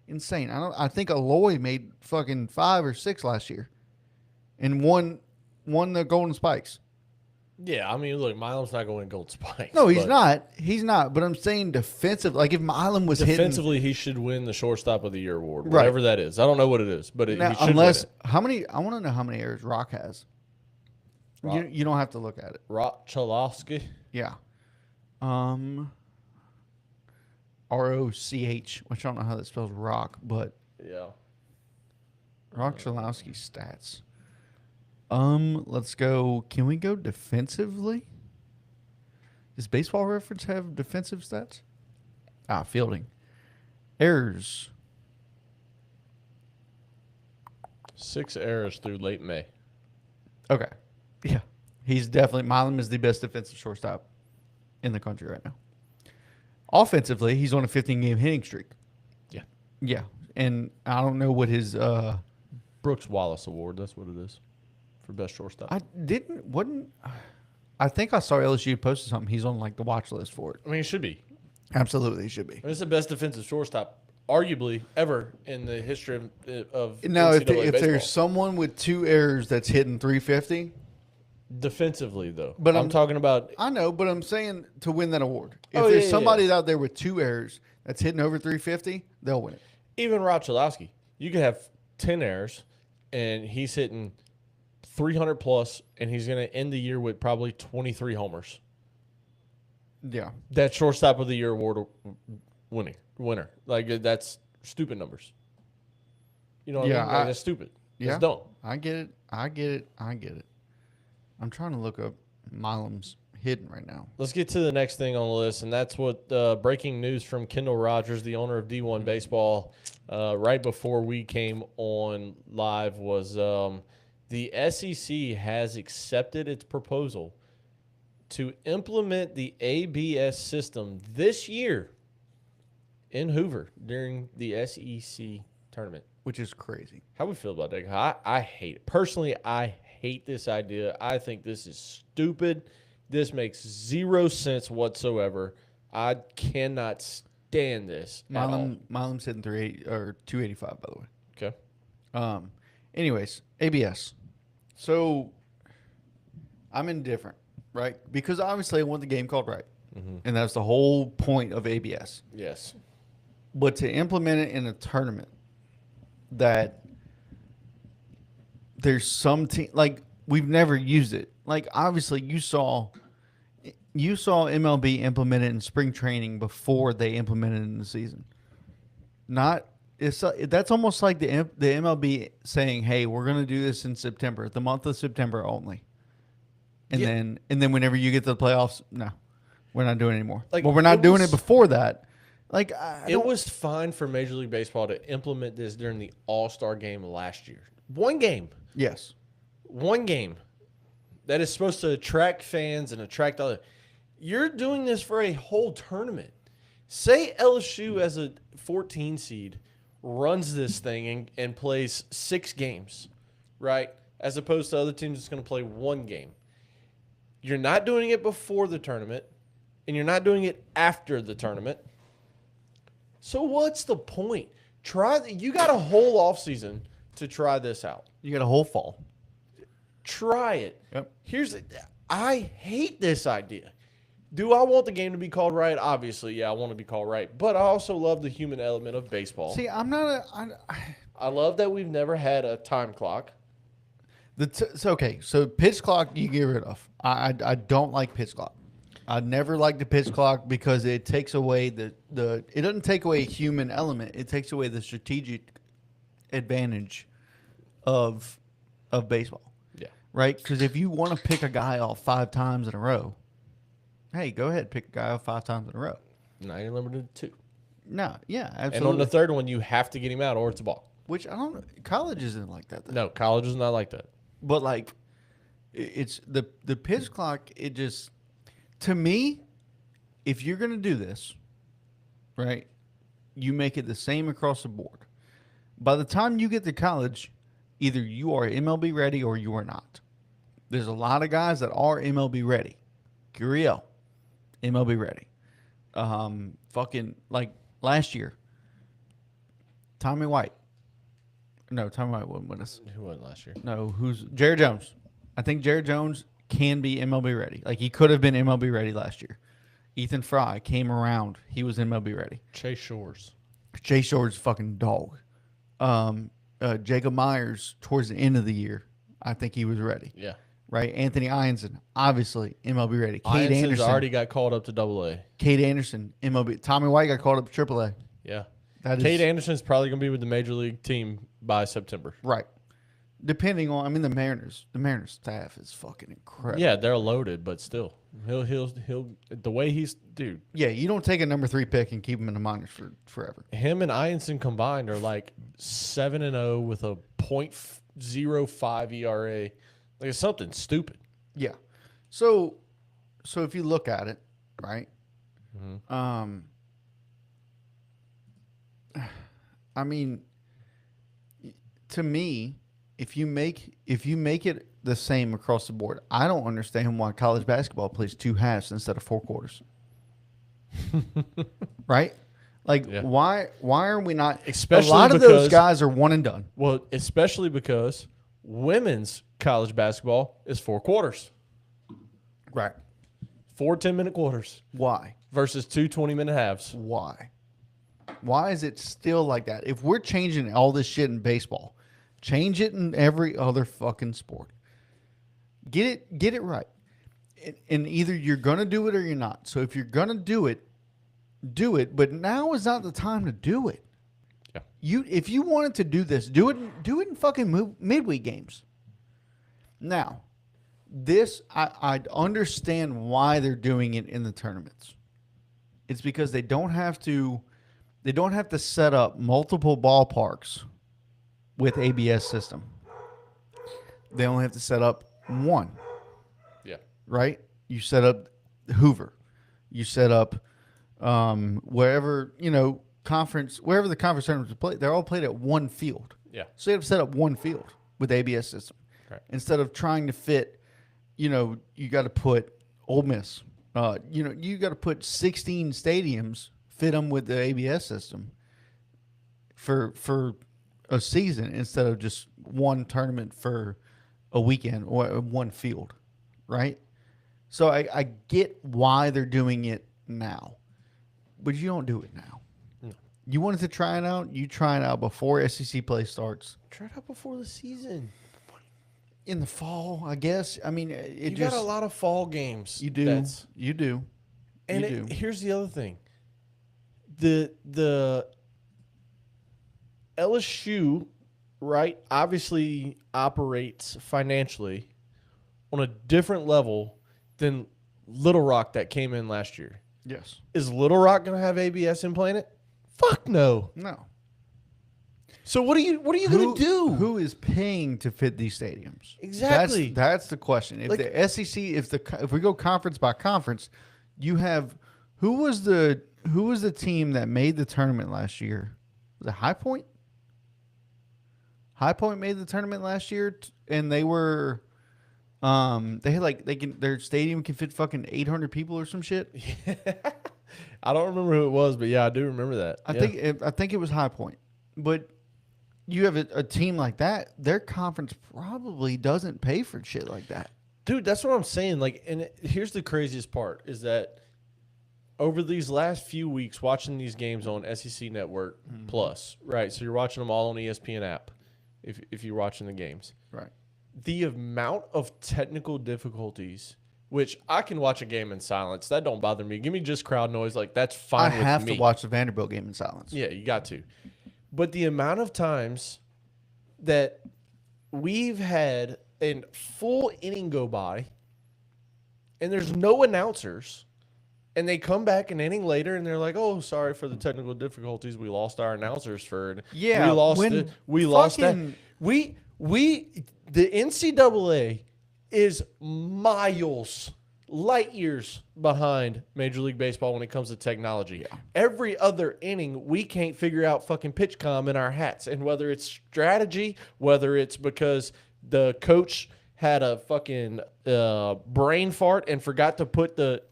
Insane. I think Aloy made fucking 5 or 6 last year, and won the Golden Spikes. Yeah, I mean, look, Milam's not going to Gold Spikes. No, he's not. He's not. But I'm saying defensive. Like if Milam was defensively, he should win the Shortstop of the Year award, Right. whatever that is. I don't know what it is, but he should unless win it. how many? I want to know how many errors Rock has. Rock. You don't have to look at it. Cholowski. Yeah. ROCH, which I don't know how that spells rock, but Yeah. Rock Chalowski's stats. Let's go. Can we go defensively? Does Baseball Reference have defensive stats? Fielding. Errors. 6 errors through late May. Okay. Yeah. He's definitely, Milam is the best defensive shortstop in the country right now. Offensively, he's on a 15-game hitting streak. Yeah. Yeah. And I don't know what his Brooks Wallace Award, that's what it is for best shortstop. I think I saw LSU posted something. He's on like the watch list for it. I mean, it should be. Absolutely, he should be. I mean, it's the best defensive shortstop, arguably, ever in the history of Now, if NCAA baseball. there's someone with 2 errors that's hitting 350, defensively, though. But I'm talking about. I know, but I'm saying to win that award. If Oh, there's yeah, somebody out there with 2 errors that's hitting over 350, they'll win it. Even Rob Cholowski, you could have 10 errors, and he's hitting 300 plus, and he's going to end the year with probably 23 homers. Yeah. That shortstop of the year award winner. Like, that's stupid numbers. You know what Yeah, I mean? Like, that's stupid. Yeah. That's dumb. I get it. I'm trying to look up Milam's hitting right now. Let's get to the next thing on the list, and that's what breaking news from Kendall Rogers, the owner of D1 Baseball, right before we came on live was the SEC has accepted its proposal to implement the ABS system this year in Hoover during the SEC tournament. Which is crazy. How we feel about that? I hate it. Personally, I hate this idea. I think this is stupid. This makes 0 sense whatsoever. I cannot stand this at all. Milam's hitting 285, by the way. Okay. Anyways, ABS. So I'm indifferent, right? Because obviously I want the game called right. Mm-hmm. And that's the whole point of ABS. Yes. But to implement it in a tournament that there's some team, like we've never used it. Like obviously you saw MLB implement it in spring training before they implemented it in the season. That's almost like the MLB saying, "Hey, we're going to do this in September, the month of September only." And then whenever you get to the playoffs, no, we're not doing it anymore. Like, well, we're not doing it before that. Like it was fine for Major League Baseball to implement this during the All-Star game last year. One game. Yes. One game that is supposed to attract fans and attract other. You're doing this for a whole tournament. Say LSU as a 14 seed runs this thing and plays 6 games. right? As opposed to other teams that's going to play one game. You're not doing it before the tournament, and you're not doing it after the tournament. So what's the point? You got a whole offseason to try this out. You got a whole fall. Try it. Yep. I hate this idea. Do I want the game to be called right? Obviously, yeah, I want to be called right. But I also love the human element of baseball. See, I'm not I love that we've never had a time clock. So pitch clock you get rid of. I don't like pitch clock. I never liked the pitch clock because it takes away it doesn't take away a human element. It takes away the strategic advantage of baseball. Yeah. Right? Because if you want to pick a guy off 5 times in a row, hey, go ahead, pick a guy off 5 times in a row. Now you're limited to 2. No, yeah, absolutely. And on the third one, you have to get him out or it's a ball. Which I don't know. College isn't like that, though. No, college is not like that. But like, it's the pitch clock. It just, to me, if you're gonna do this, right, you make it the same across the board. By the time you get to college, either you are MLB ready or you are not. There's a lot of guys that are MLB ready. Gurriel, MLB ready. Fucking like last year, Tommy White. No, Tommy White wasn't with us. Who won last year? No, who's Jared Jones? I think Jared Jones can be MLB ready. Like he could have been MLB ready last year. Ethan Fry came around. He was MLB ready. Chase Shores. Chase Shores fucking dog. Jacob Myers towards the end of the year, I think he was ready. Yeah. Right. Anthony Ianson, obviously MLB ready. Cade Ianson's Anderson already got called up to AA. Cade Anderson, MLB. Tommy White got called up to AAA. Yeah. That Cade is Anderson's probably going to be with the major league team by September. right. Depending on, the Mariners staff is fucking incredible. Yeah, they're loaded, but still, he'll the way he's dude. Yeah, you don't take a number 3 pick and keep him in the minors for forever. Him and Ianson combined are like 7-0 with a .05 ERA. Like it's something stupid. Yeah. So if you look at it, right? Mm-hmm. I mean, to me, if you make it the same across the board, I don't understand why college basketball plays 2 halves instead of 4 quarters. Right? Like Yeah. why are we not? Especially a lot of because- those guys are one and done. Well, especially because women's college basketball is 4 quarters, Right. 4 10-minute quarters Why? versus 2 20-minute halves. Why? Why is it still like that? If we're changing all this shit in baseball, change it in every other fucking sport. Get it right. And either you're gonna do it or you're not. So if you're gonna do it, do it. But now is not the time to do it. Yeah. If you wanted to do this, do it in fucking midweek games. Now, this I understand why they're doing it in the tournaments. It's because they don't have to set up multiple ballparks with ABS system. They only have to set up one. Yeah. Right? You set up Hoover. You set up wherever, wherever the conference tournaments are played, they're all played at one field. Yeah. So you have to set up one field with the ABS system. Right. Instead of trying to fit, you got to put Ole Miss. You got to put 16 stadiums, fit them with the ABS system for a season instead of just one tournament for a weekend or one field, right? So I get why they're doing it now, but you don't do it now. No. You wanted to try it out, you try it out before SEC play starts. Try it out before the season. In the fall, I guess. I mean, You got a lot of fall games. You do. You do. And here's the other thing. The LSU, right, obviously operates financially on a different level than Little Rock that came in last year. Yes. Is Little Rock going to have ABS implanted? Fuck no. No. So what are you going to do? Who is paying to fit these stadiums? Exactly. That's the question. If the SEC, if we go conference by conference, you have who was the team that made the tournament last year? Was it High Point? High Point made the tournament last year, and they were, they had like their stadium can fit fucking 800 people or some shit. I don't remember who it was, but yeah, I do remember that. I think it was High Point, but you have a team like that, their conference probably doesn't pay for shit like that. Dude, that's what I'm saying. Like, and here's the craziest part is that over these last few weeks, watching these games on SEC Network Plus, right? So you're watching them all on ESPN app, if you're watching the games, Right. the amount of technical difficulties. Which I can watch a game in silence. That don't bother me. Give me just crowd noise. Like, that's fine I with have me. to watch the Vanderbilt game in silence. Yeah, you got to. But the amount of times that we've had a full inning go by and there's no announcers and they come back an inning later and they're like, "Oh, sorry for the technical difficulties. We lost our announcers for Yeah, we lost when we lost that. fucking- We the NCAA is miles, light years behind Major League Baseball when it comes to technology. Yeah. Every other inning, we can't figure out fucking pitch comm in our hats. And whether it's strategy, whether it's because the coach had a fucking brain fart and forgot to put the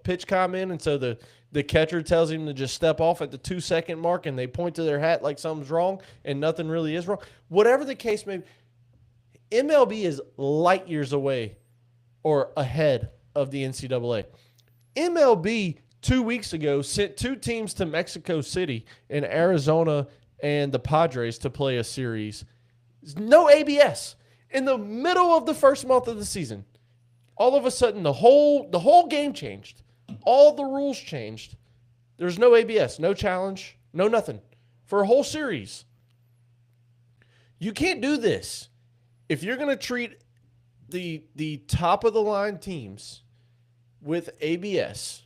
pitch comm in, and so the catcher tells him to just step off at the 2-second mark and they point to their hat like something's wrong and nothing really is wrong. Whatever the case may be, MLB is light years away or ahead of the NCAA. MLB 2 weeks ago sent 2 teams to Mexico City in Arizona and the Padres to play a series. No ABS. In the middle of the first month of the season, all of a sudden the whole game changed. All the rules changed. There's no ABS, no challenge, no nothing for a whole series. You can't do this. If you're going to treat the top of the line teams with ABS,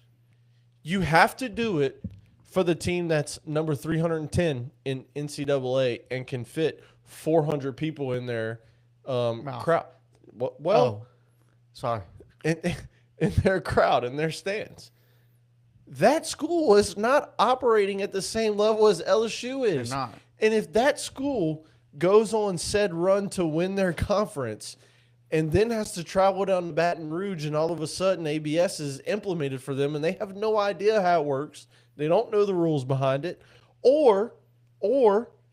you have to do it for the team that's number 310 in NCAA and can fit 400 people in their crowd. Well, sorry. in their crowd, in their stands. That school is not operating at the same level as LSU is. They're not. And if that school goes on said run to win their conference and then has to travel down to Baton Rouge and all of a sudden ABS is implemented for them and they have no idea how it works, they don't know the rules behind it, or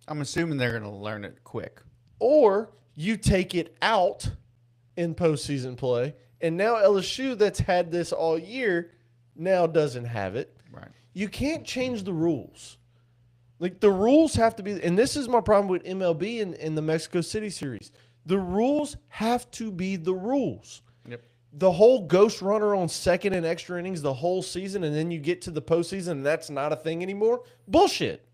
I'm assuming they're going to learn it quick. Or you take it out in postseason play, and now LSU that's had this all year now doesn't have it. Right. You can't change the rules. Like, the rules have to be, and this is my problem with MLB in the Mexico City series. The rules have to be the rules. Yep. The whole ghost runner on second and extra innings the whole season, and then you get to the postseason and that's not a thing anymore. Bullshit.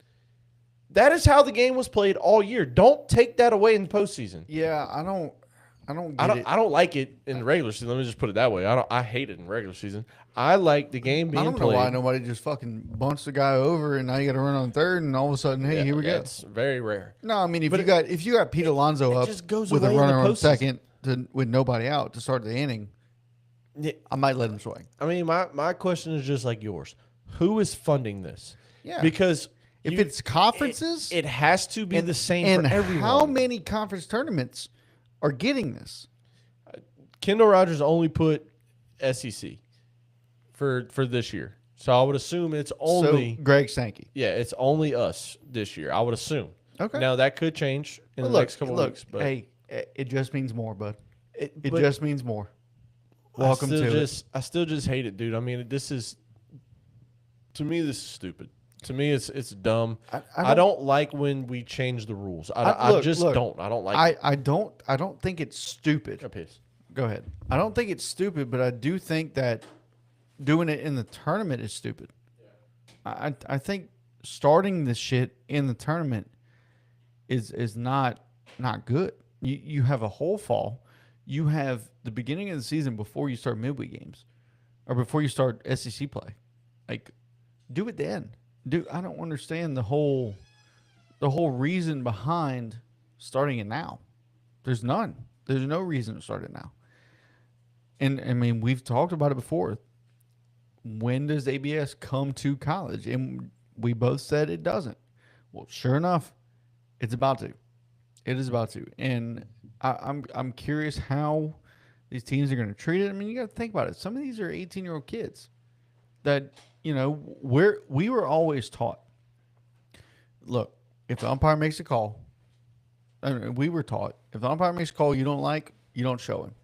That is how the game was played all year. Don't take that away in the postseason. Yeah, I don't get it. I don't like it in the regular season. Let me just put it that way. I hate it in regular season. I like the game being I don't know played. why nobody just fucking bunts the guy over and now you got to run on third and all of a sudden, hey, here we go. It's very rare. No, I mean if you got Pete Alonso up just goes with a away in the runner on postseason. second with nobody out to start the inning, Yeah, I might let him swing. I mean, my question is just like yours. Who is funding this? Yeah. Because If it's conferences, it has to be the same and for everyone. how many conference tournaments are getting this? Kendall Rogers only put SEC for this year. So I would assume it's only So Greg Sankey. it's only us this year. I would assume. Okay. Now that could change in the next couple of weeks, but hey, it just means more, bud. It but just means more. Welcome to it. I still just hate it, dude. I mean, this is to me this is stupid. To me, it's dumb. I don't like when we change the rules. I just don't. I don't like it. I don't think it's stupid. I'm pissed. Go ahead. I don't think it's stupid, but I do think that doing it in the tournament is stupid. I think starting this shit in the tournament is not good. You have a whole fall. You have the beginning of the season before you start midweek games or before you start SEC play. Like, do it then. I don't understand the whole reason behind starting it now. There's none. There's no reason to start it now. And I mean, we've talked about it before. When does ABS come to college? And we both said it doesn't. Well, sure enough, it's about to. It is about to, and I'm curious how these teams are going to treat it. I mean, you got to think about it. Some of these are 18-year-old kids that we were always taught. Look, if the umpire makes a call, I mean, we were taught if the umpire makes a call you don't like, you don't show him,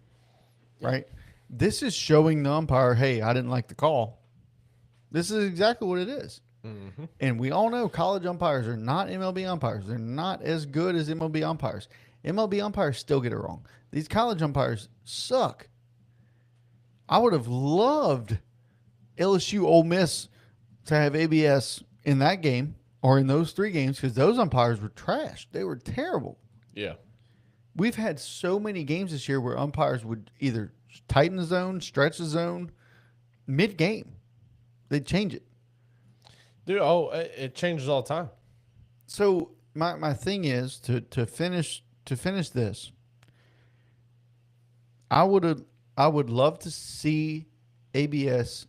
right? This is showing the umpire, hey, I didn't like the call. This is exactly what it is. Mm-hmm. And we all know college umpires are not MLB umpires. They're not as good as MLB umpires. MLB umpires still get it wrong. These college umpires suck. I would have loved LSU Ole Miss to have ABS in that game or in those 3 games because those umpires were trash. They were terrible. Yeah. We've had so many games this year where umpires would either tighten the zone, stretch the zone, mid-game. They'd change it. Dude, it changes all the time. So my thing is to finish this. I would love to see ABS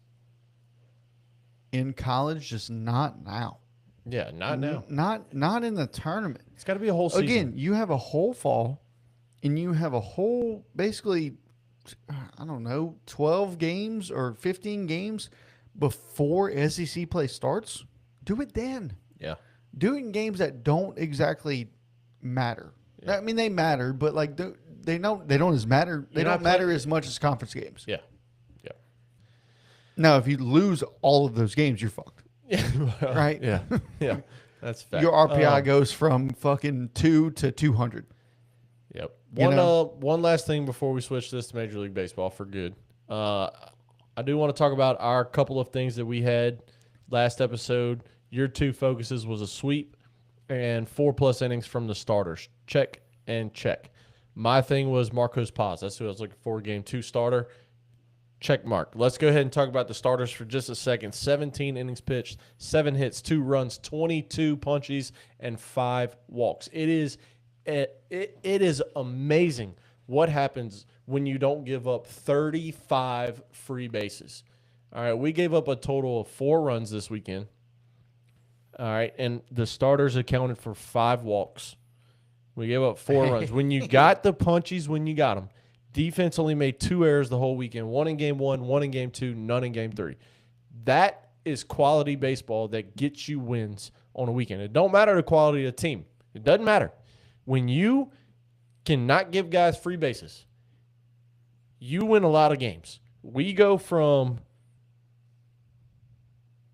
in college, just not now. Yeah, not now. Not in the tournament. It's got to be a whole season. Again, you have a whole fall, and you have a whole basically, I don't know, 12 games or 15 games before SEC play starts. Do it then. Yeah. Do it in games that don't exactly matter. Yeah. I mean, they matter, but like they don't as matter. They don't matter as much as conference games. Yeah. Yeah. Now, if you lose all of those games, you're fucked. Yeah. Right? Yeah. Yeah. That's fact. Your RPI goes from fucking 2 to 200. Yep. You know? One last thing before we switch this to Major League Baseball for good. I do want to talk about our couple of things that we had last episode. Your 2 focuses was a sweep and 4+ innings from the starters. Check and check. My thing was Marcos Paz. That's who I was looking for. Game 2 starter. Check mark. Let's go ahead and talk about the starters for just a second. 17 innings pitched, 7 hits, 2 runs, 22 punchies, and 5 walks. It is amazing what happens when you don't give up 35 free bases. All right, we gave up a total of 4 runs this weekend. All right, and the starters accounted for 5 walks. We gave up 4 runs. When you got the punchies, when you got them, defense only made 2 errors the whole weekend. 1 in game 1, 1 in game 2, none in game 3. That is quality baseball that gets you wins on a weekend. It don't matter the quality of the team. It doesn't matter. When you cannot give guys free bases, you win a lot of games. We go from,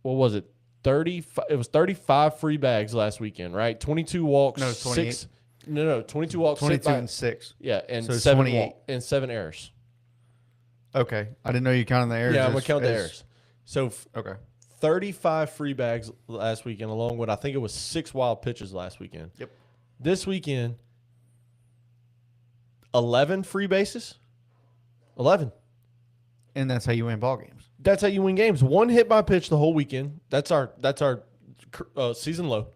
what was it? 35 free bags last weekend, right? 22 walks, No, 28. 6. No, 22 walks, 22 and 6. yeah, and So it's 7 28. and 7 errors. Okay. I didn't know you counted the errors. Yeah, I'm gonna count the errors. So Okay. 35 free bags last weekend, along with I think it was 6 wild pitches last weekend. Yep. This weekend, 11 free bases. 11. And that's how you win ball games. That's how you win games. 1 hit by pitch the whole weekend. That's our season low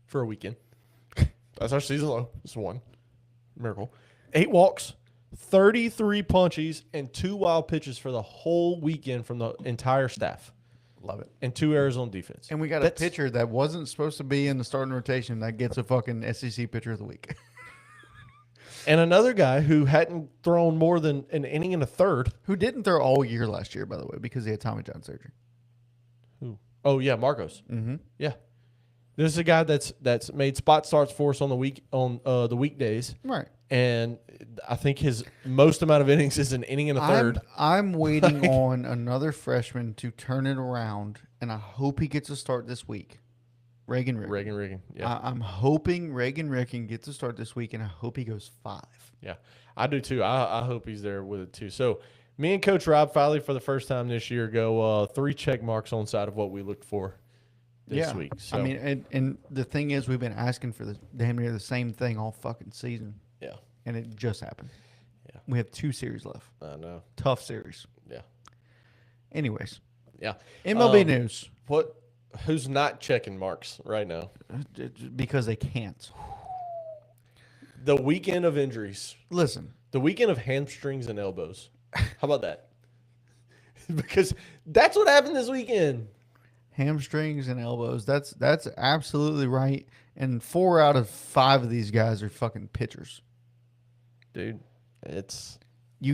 for a weekend. That's our season low. It's 1 miracle. 8 walks, 33 punchies, and 2 wild pitches for the whole weekend from the entire staff. Love it. And 2 errors on defense. And we got a pitcher that wasn't supposed to be in the starting rotation that gets a fucking SEC pitcher of the week. And another guy who hadn't thrown more than an inning and a third. Who didn't throw all year last year, by the way, because he had Tommy John surgery. Who? Oh yeah, Marcos. Mm-hmm. Yeah, this is a guy that's made spot starts for us on the weekdays. Right. And I think his most amount of innings is an inning and a third. I'm waiting on another freshman to turn it around, and I hope he gets a start this week. Reagan Ricken. Reagan. Yeah. I'm hoping Reagan Ricken gets a start this week, and I hope he goes 5. Yeah, I do too. I hope he's there with it too. So me and Coach Rob finally for the first time this year go 3 check marks on side of what we looked for this week. So, I mean, and the thing is, we've been asking for damn near the same thing all fucking season. Yeah. And it just happened. Yeah. We have 2 series left. I know. Tough series. Yeah. Anyways. Yeah. MLB news. Who's not checking marks right now? Because they can't. The weekend of injuries. Listen. The weekend of hamstrings and elbows. How about that? Because that's what happened this weekend. Hamstrings and elbows. That's absolutely right. and 4 out of 5 of these guys are fucking pitchers. Dude, it's You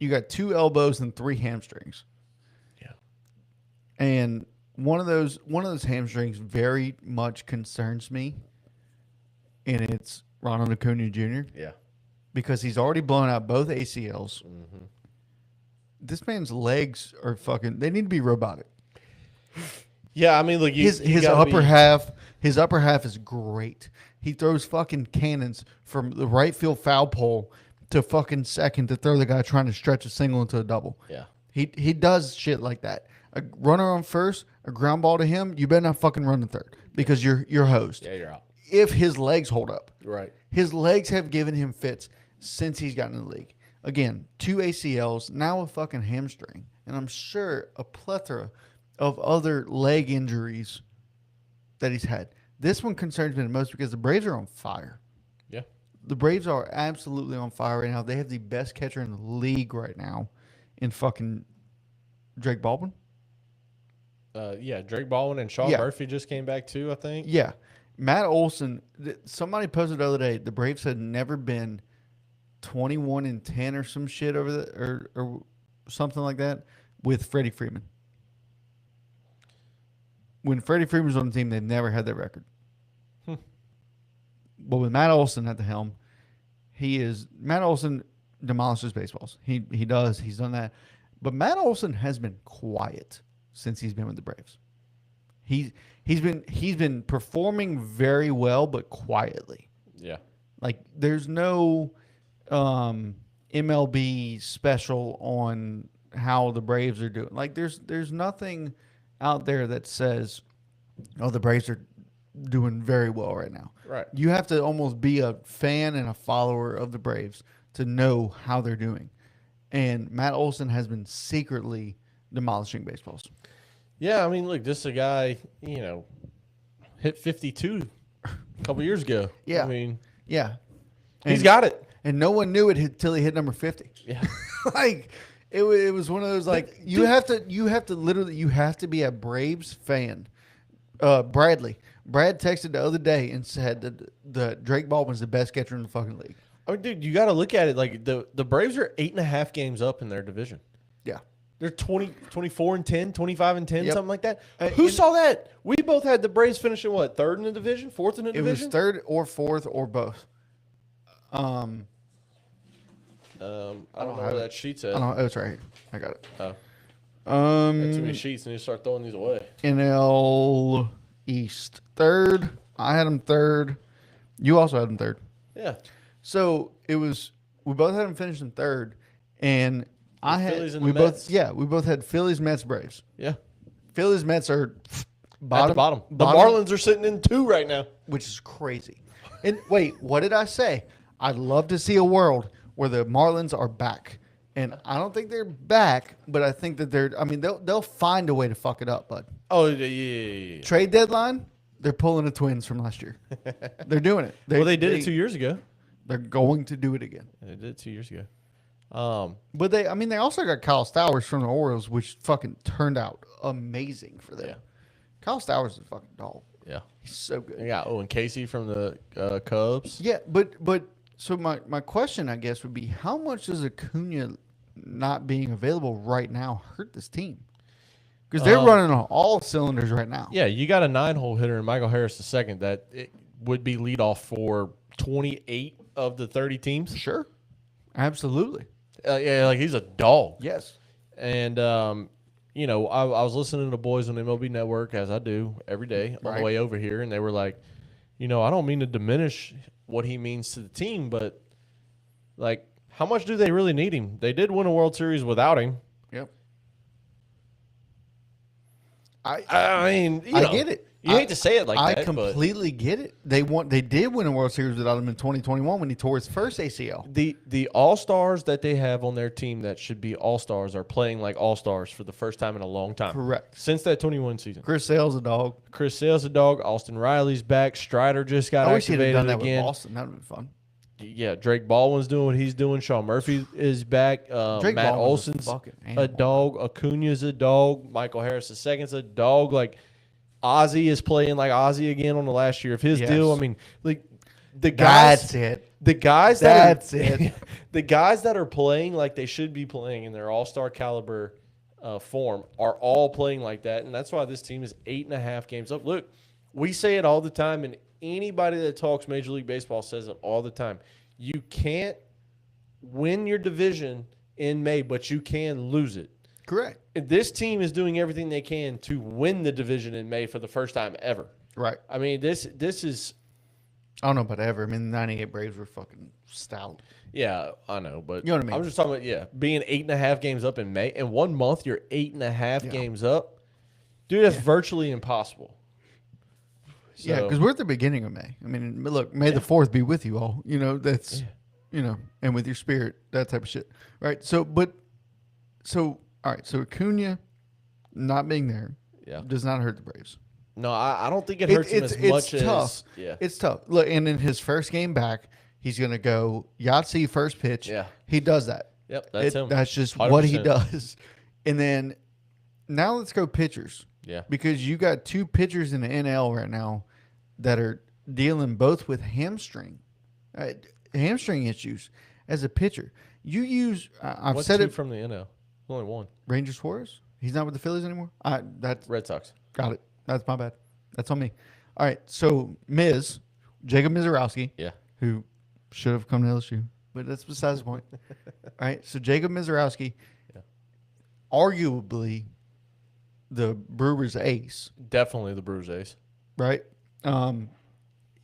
got 2 elbows and 3 hamstrings. Yeah. And one of those hamstrings very much concerns me, and it's Ronald Acuna Jr. Yeah. because he's already blown out both ACLs. Mm-hmm. This man's legs are fucking. They need to be robotic. Yeah, I mean, look, His upper half is great. He throws fucking cannons from the right field foul pole to fucking second to throw the guy trying to stretch a single into a double. Yeah. He does shit like that. A runner on first, a ground ball to him, you better not fucking run to third because you're hosed. Yeah, you're out. If his legs hold up. Right. His legs have given him fits since he's gotten in the league. Again, 2 ACLs, now a fucking hamstring, and I'm sure a plethora of other leg injuries that he's had. This one concerns me the most because the Braves are on fire. Yeah. The Braves are absolutely on fire right now. They have the best catcher in the league right now in fucking Drake Baldwin. Yeah, Drake Baldwin and Sean Yeah. Murphy just came back too, I think. Yeah. Matt Olson, somebody posted the other day, the Braves had never been 21-10 or some shit over the, or something like that with Freddie Freeman. When Freddie Freeman was on the team, they've never had that record. But with Matt Olson at the helm, Matt Olson demolishes baseballs. He does. He's done that. But Matt Olson has been quiet since he's been with the Braves. He's been performing very well, but quietly. Yeah. Like there's no MLB special on how the Braves are doing. Like there's nothing out there that says, "Oh, the Braves are doing very well right now." Right. You have to almost be a fan and a follower of the Braves to know how they're doing. And Matt Olson has been secretly demolishing baseballs. Yeah, I mean, look, this is a guy, hit 52 a couple years ago. Yeah. I mean, Yeah. he's got it. And no one knew it until he hit number 50. Yeah. Like it was one of those like you have to be a Braves fan. Brad texted the other day and said that the Drake Baldwin's the best catcher in the fucking league. I mean, dude, you got to look at it like the Braves are 8.5 games up in their division. Yeah. They're 24-10, 25-10, Yep. something like that. Who saw that? We both had the Braves finishing what, third in the division, fourth in the It division? was third or fourth or both. I don't know have where it. that sheet's I at. don't know. Oh, it's right here. I got it. Oh, got too many Um, sheets, and you start throwing these away. NL East third. I had him third. You also had him third. Yeah. So we both had him finishing in third, and Phillies and we the both Mets. we both had Phillies, Mets, Braves. Yeah. Phillies, Mets are At the bottom. The Marlins are sitting in 2 right now. which is crazy. And wait, what did I say? I'd love to see a world where the Marlins are back, and I don't think they're back, but I think that they'll find a way to fuck it up, bud. Oh, yeah. Trade deadline, they're pulling the Twins from last year. They're doing it. Well, they did it 2 years ago. They're going to do it again. They did it 2 years ago. But they also got Kyle Stowers from the Orioles, which fucking turned out amazing for them. Yeah. Kyle Stowers is a fucking dog. Yeah. He's so good. They got Owen Casey from the Cubs. Yeah, but so my question, I guess, would be how much does Acuna not being available right now hurt this team? Because they're running on all cylinders right now. Yeah, you got a 9-hole hitter in Michael Harris II that it would be leadoff for 28 of the 30 teams. Sure. Absolutely. Yeah, like he's a dog. Yes. And, I was listening to the boys on the MLB Network, as I do every day on Right. the way over here, and they were like, I don't mean to diminish what he means to the team, but, like, how much do they really need him? They did win a World Series without him. Yep. I mean, I get it. You hate to say it like I that, completely get it. They did win a World Series without him in 2021 when he tore his first ACL. but the All-Stars that they have on their team that should be All-Stars are playing like All-Stars for the first time in a long time. Correct. Since that 21 season. Chris Sale's a dog. Chris Sale's a dog. Austin Riley's back. Strider just got I wish he'd have activated done that again. with Boston. That would have been fun. Yeah, Drake Baldwin's doing what he's doing. Sean Murphy is back. Drake Matt Baldwin's a Olson's fucking a animal. dog. Acuna's a dog. Michael Harris II's a dog. Like, Ozzy is playing like Ozzy again on the last year of his Yes. deal. I mean, like the guys, That's it. the guys That's that are, it. the guys that are playing like they should be playing in their all-star caliber form are all playing like that, and that's why this team is 8.5 games up. Look, we say it all the time, and anybody that talks Major League Baseball says it all the time. You can't win your division in May, but you can lose it. Correct. And this team is doing everything they can to win the division in May for the first time ever. Right. I mean, this is I don't know about ever. I mean, the 98 Braves were fucking stout. yeah, I know, but You know what I mean? I'm just talking about being 8.5 games up in May. In 1 month, you're 8.5 games up, dude. That's virtually impossible. Yeah, So- because we're at the beginning of May. I mean, look, May the 4th be with you all. You know, that's, you know, and with your spirit, that type of shit. Right. So, all right. So Acuna not being there Yeah. does not hurt the Braves. No, I don't think it hurts him as much tough. as It's tough. Look, and in his first game back, he's going to go Yahtzee first pitch. Yeah. He does that. Yep, that's him. That's just what he 100%. does. And then now let's go pitchers. Yeah. Because you got two pitchers in the NL right now that are dealing both with hamstring issues as a pitcher. You use I've What's said two it from the NL? Only one. Ranger Suarez. He's not with the Phillies anymore. That's Red Sox. got it. That's my bad. That's on me. All right. So Jacob Mizorowski, Yeah. who should have come to LSU, but that's besides the point. All right. So Jacob Mizorowski, arguably the Brewers' ace, Definitely the Brewers ace. right?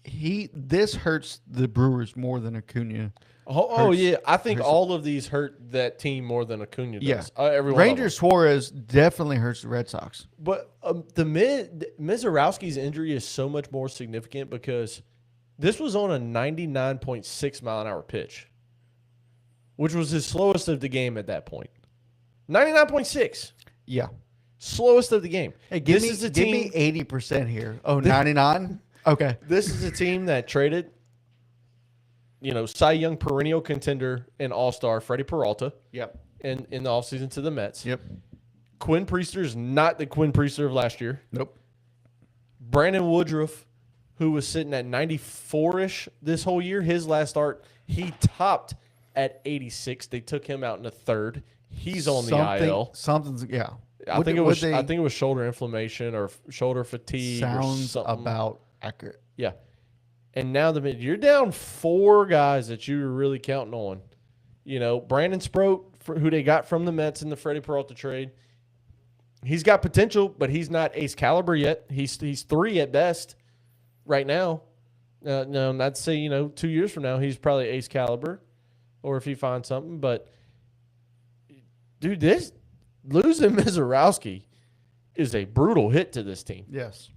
This hurts the Brewers more than Acuna. Oh Hurts- yeah, I think hurts- all of these hurt that team more than Acuna does. Yeah. Every one of Ranger them. Suarez definitely hurts the Red Sox. But Mizorowski's injury is so much more significant because this was on a 99.6 mile an hour pitch, which was his slowest of the game at that point. 99.6, Yeah. slowest of the game. Hey, give this is a give team. me 80% here. Oh, 99? Okay. This is a team that traded, Cy Young perennial contender and all-star Freddie Peralta Yep. in the offseason to the Mets. Yep. Quinn Priester is not the Quinn Priester of last year. Nope. Brandon Woodruff, who was sitting at 94-ish this whole year, his last start, he topped at 86. They took him out in the third. He's on the IL. Something's, yeah. I think it was shoulder inflammation or shoulder fatigue or sounds something. about accurate. Yeah. And now you're down 4 guys that you were really counting on. Brandon Sproat, who they got from the Mets in the Freddie Peralta trade. He's got potential, but he's not ace caliber yet. He's 3 at best right now. No, not to say 2 years from now he's probably ace caliber, or if he finds something. But dude, this losing Mizorowski is a brutal hit to this team. Yes.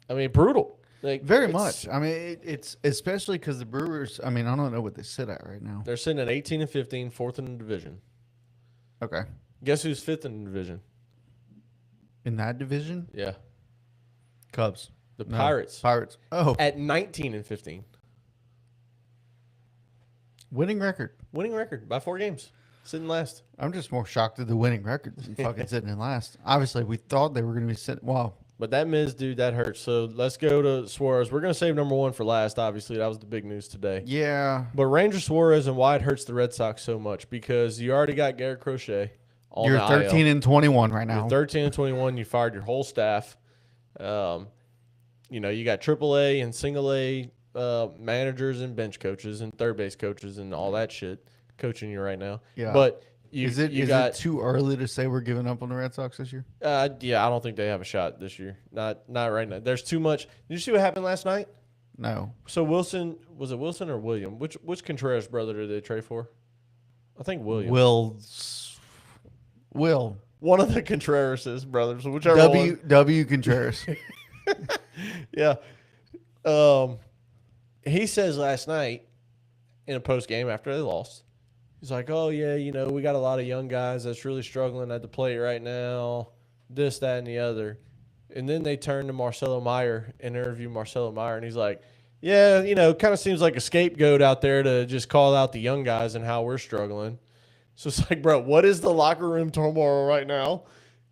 I mean, brutal. Like Very much. I mean, it's especially because the Brewers, I mean, I don't know what they sit at right now. They're sitting at 18 and 15, 4th in the division. Okay. Guess who's 5th in the division? In that division, Yeah, Cubs. the No, Pirates Pirates. Oh, at 19 and 15, winning record. winning record by 4 games, sitting last. I'm just more shocked at the winning record than fucking sitting in last. Obviously, we thought they were going to be sitting. Wow. But that Miz dude, that hurts. So let's go to Suarez. We're gonna save number 1 for last. Obviously, that was the big news today. Yeah. But Ranger Suarez and why it hurts the Red Sox so much because you already got Garrett Crochet on You're the 13 IL. and 21 right now. You're 13 and 21. You fired your whole staff. You got AAA and single A managers and bench coaches and third base coaches and all that shit coaching you right now. Yeah. But you Is it got too early to say we're giving up on the Red Sox this year? yeah, I don't think they have a shot this year. Not right now. There's too much. Did you see what happened last night? No. So Wilson, was it Wilson or William? Which Contreras brother did they trade for? I think William. Will. One of the Contreras' brothers, whichever one. W. Contreras. Yeah. He says last night in a post game after they lost, he's like, "Oh yeah, we got a lot of young guys that's really struggling at the plate right now. This, that, and the other." And then they turn to Marcelo Meyer and interview Marcelo Meyer, and he's like, "Yeah, kind of seems like a scapegoat out there to just call out the young guys and how we're struggling." So it's like, bro, what is the locker room turmoil right now?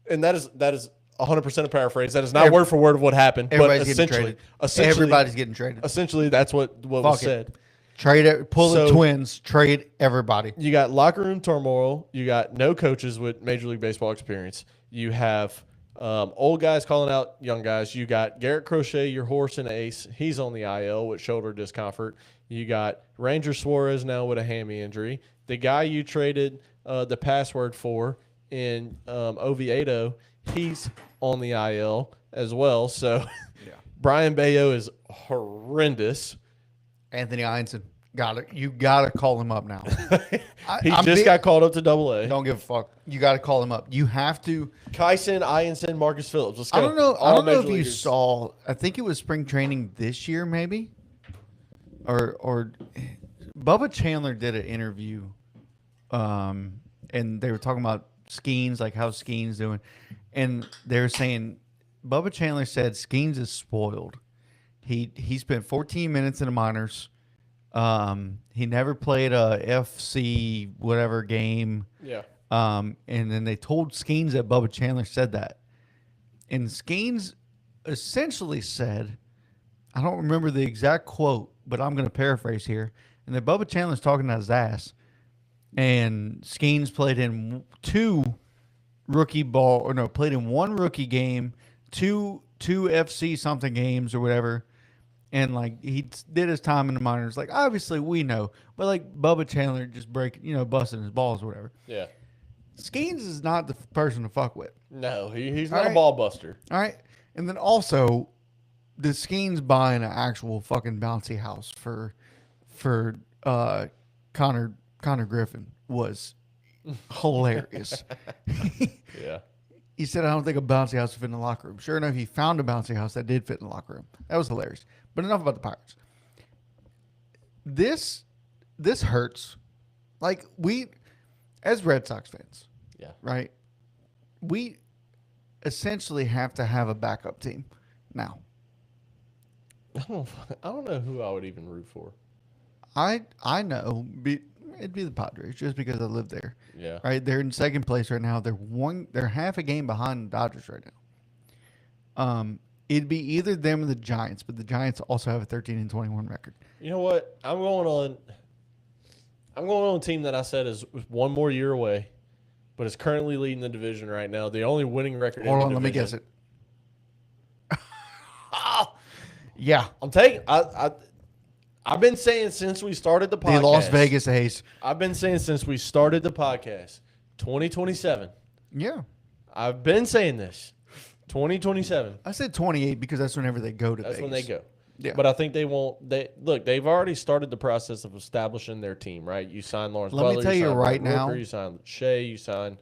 And that is 100% a paraphrase. That is not word for word of what happened. But Everybody's getting traded. Everybody's getting traded. Essentially, that's what was said. Pull the Twins, trade everybody. You got locker room turmoil. You got no coaches with Major League Baseball experience. You have old guys calling out young guys. You got Garrett Crochet, your horse and ace. He's on the IL with shoulder discomfort. You got Ranger Suarez now with a hammy injury. The guy you traded the password for in Oviedo, he's on the IL as well. So Brian Bayo is horrendous. Anthony Einstein, you gotta call him up now. He got called up to Double-A. Don't give a fuck. You gotta call him up. You have to. Kyson, Ianson, Marcus Phillips. Let's go. I don't know if you saw. I think it was spring training this year, maybe. Or Bubba Chandler did an interview, and they were talking about Skeens, like how's Skeens doing, and they were saying Bubba Chandler said Skeens is spoiled. He spent 14 minutes in the minors. He never played a FC whatever game. Yeah. And then they told Skeens that Bubba Chandler said that, and Skeens essentially said, I don't remember the exact quote, but I'm going to paraphrase here. And then Bubba Chandler's talking out his ass, and Skeens played in played in one rookie game, two FC something games or whatever. And like he did his time in the minors. Like obviously we know, but like Bubba Chandler just busting his balls or whatever. Yeah. Skeens is not the person to fuck with. No, he's not a ball buster. All right. And then also, the Skeens buying an actual fucking bouncy house for Connor Griffin was hilarious. Yeah. He said, I don't think a bouncy house would fit in the locker room. Sure enough, he found a bouncy house that did fit in the locker room. That was hilarious. But enough about the Pirates. This hurts. Like, we, as Red Sox fans, right, we essentially have to have a backup team now. I don't know who I would even root for. I know. It'd be the Padres just because I live there. Yeah. Right. They're in second place right now. They're half a game behind the Dodgers right now. It'd be either them or the Giants, but the Giants also have a 13-21 record. You know what? I'm going on a team that I said is one more year away, but is currently leading the division right now. The only winning record. Hold on, let me guess it. Yeah, I'm taking. I've been saying since we started the podcast. The Las Vegas A's. I've been saying since we started the podcast, 2027. Yeah. I've been saying this. 2027. I said 28 because that's whenever they go to That's Vegas. when they go. Yeah. But I think they won't. They've already started the process of establishing their team, right? You signed Lawrence Butler. Let me tell you right now. You signed Shea. You signed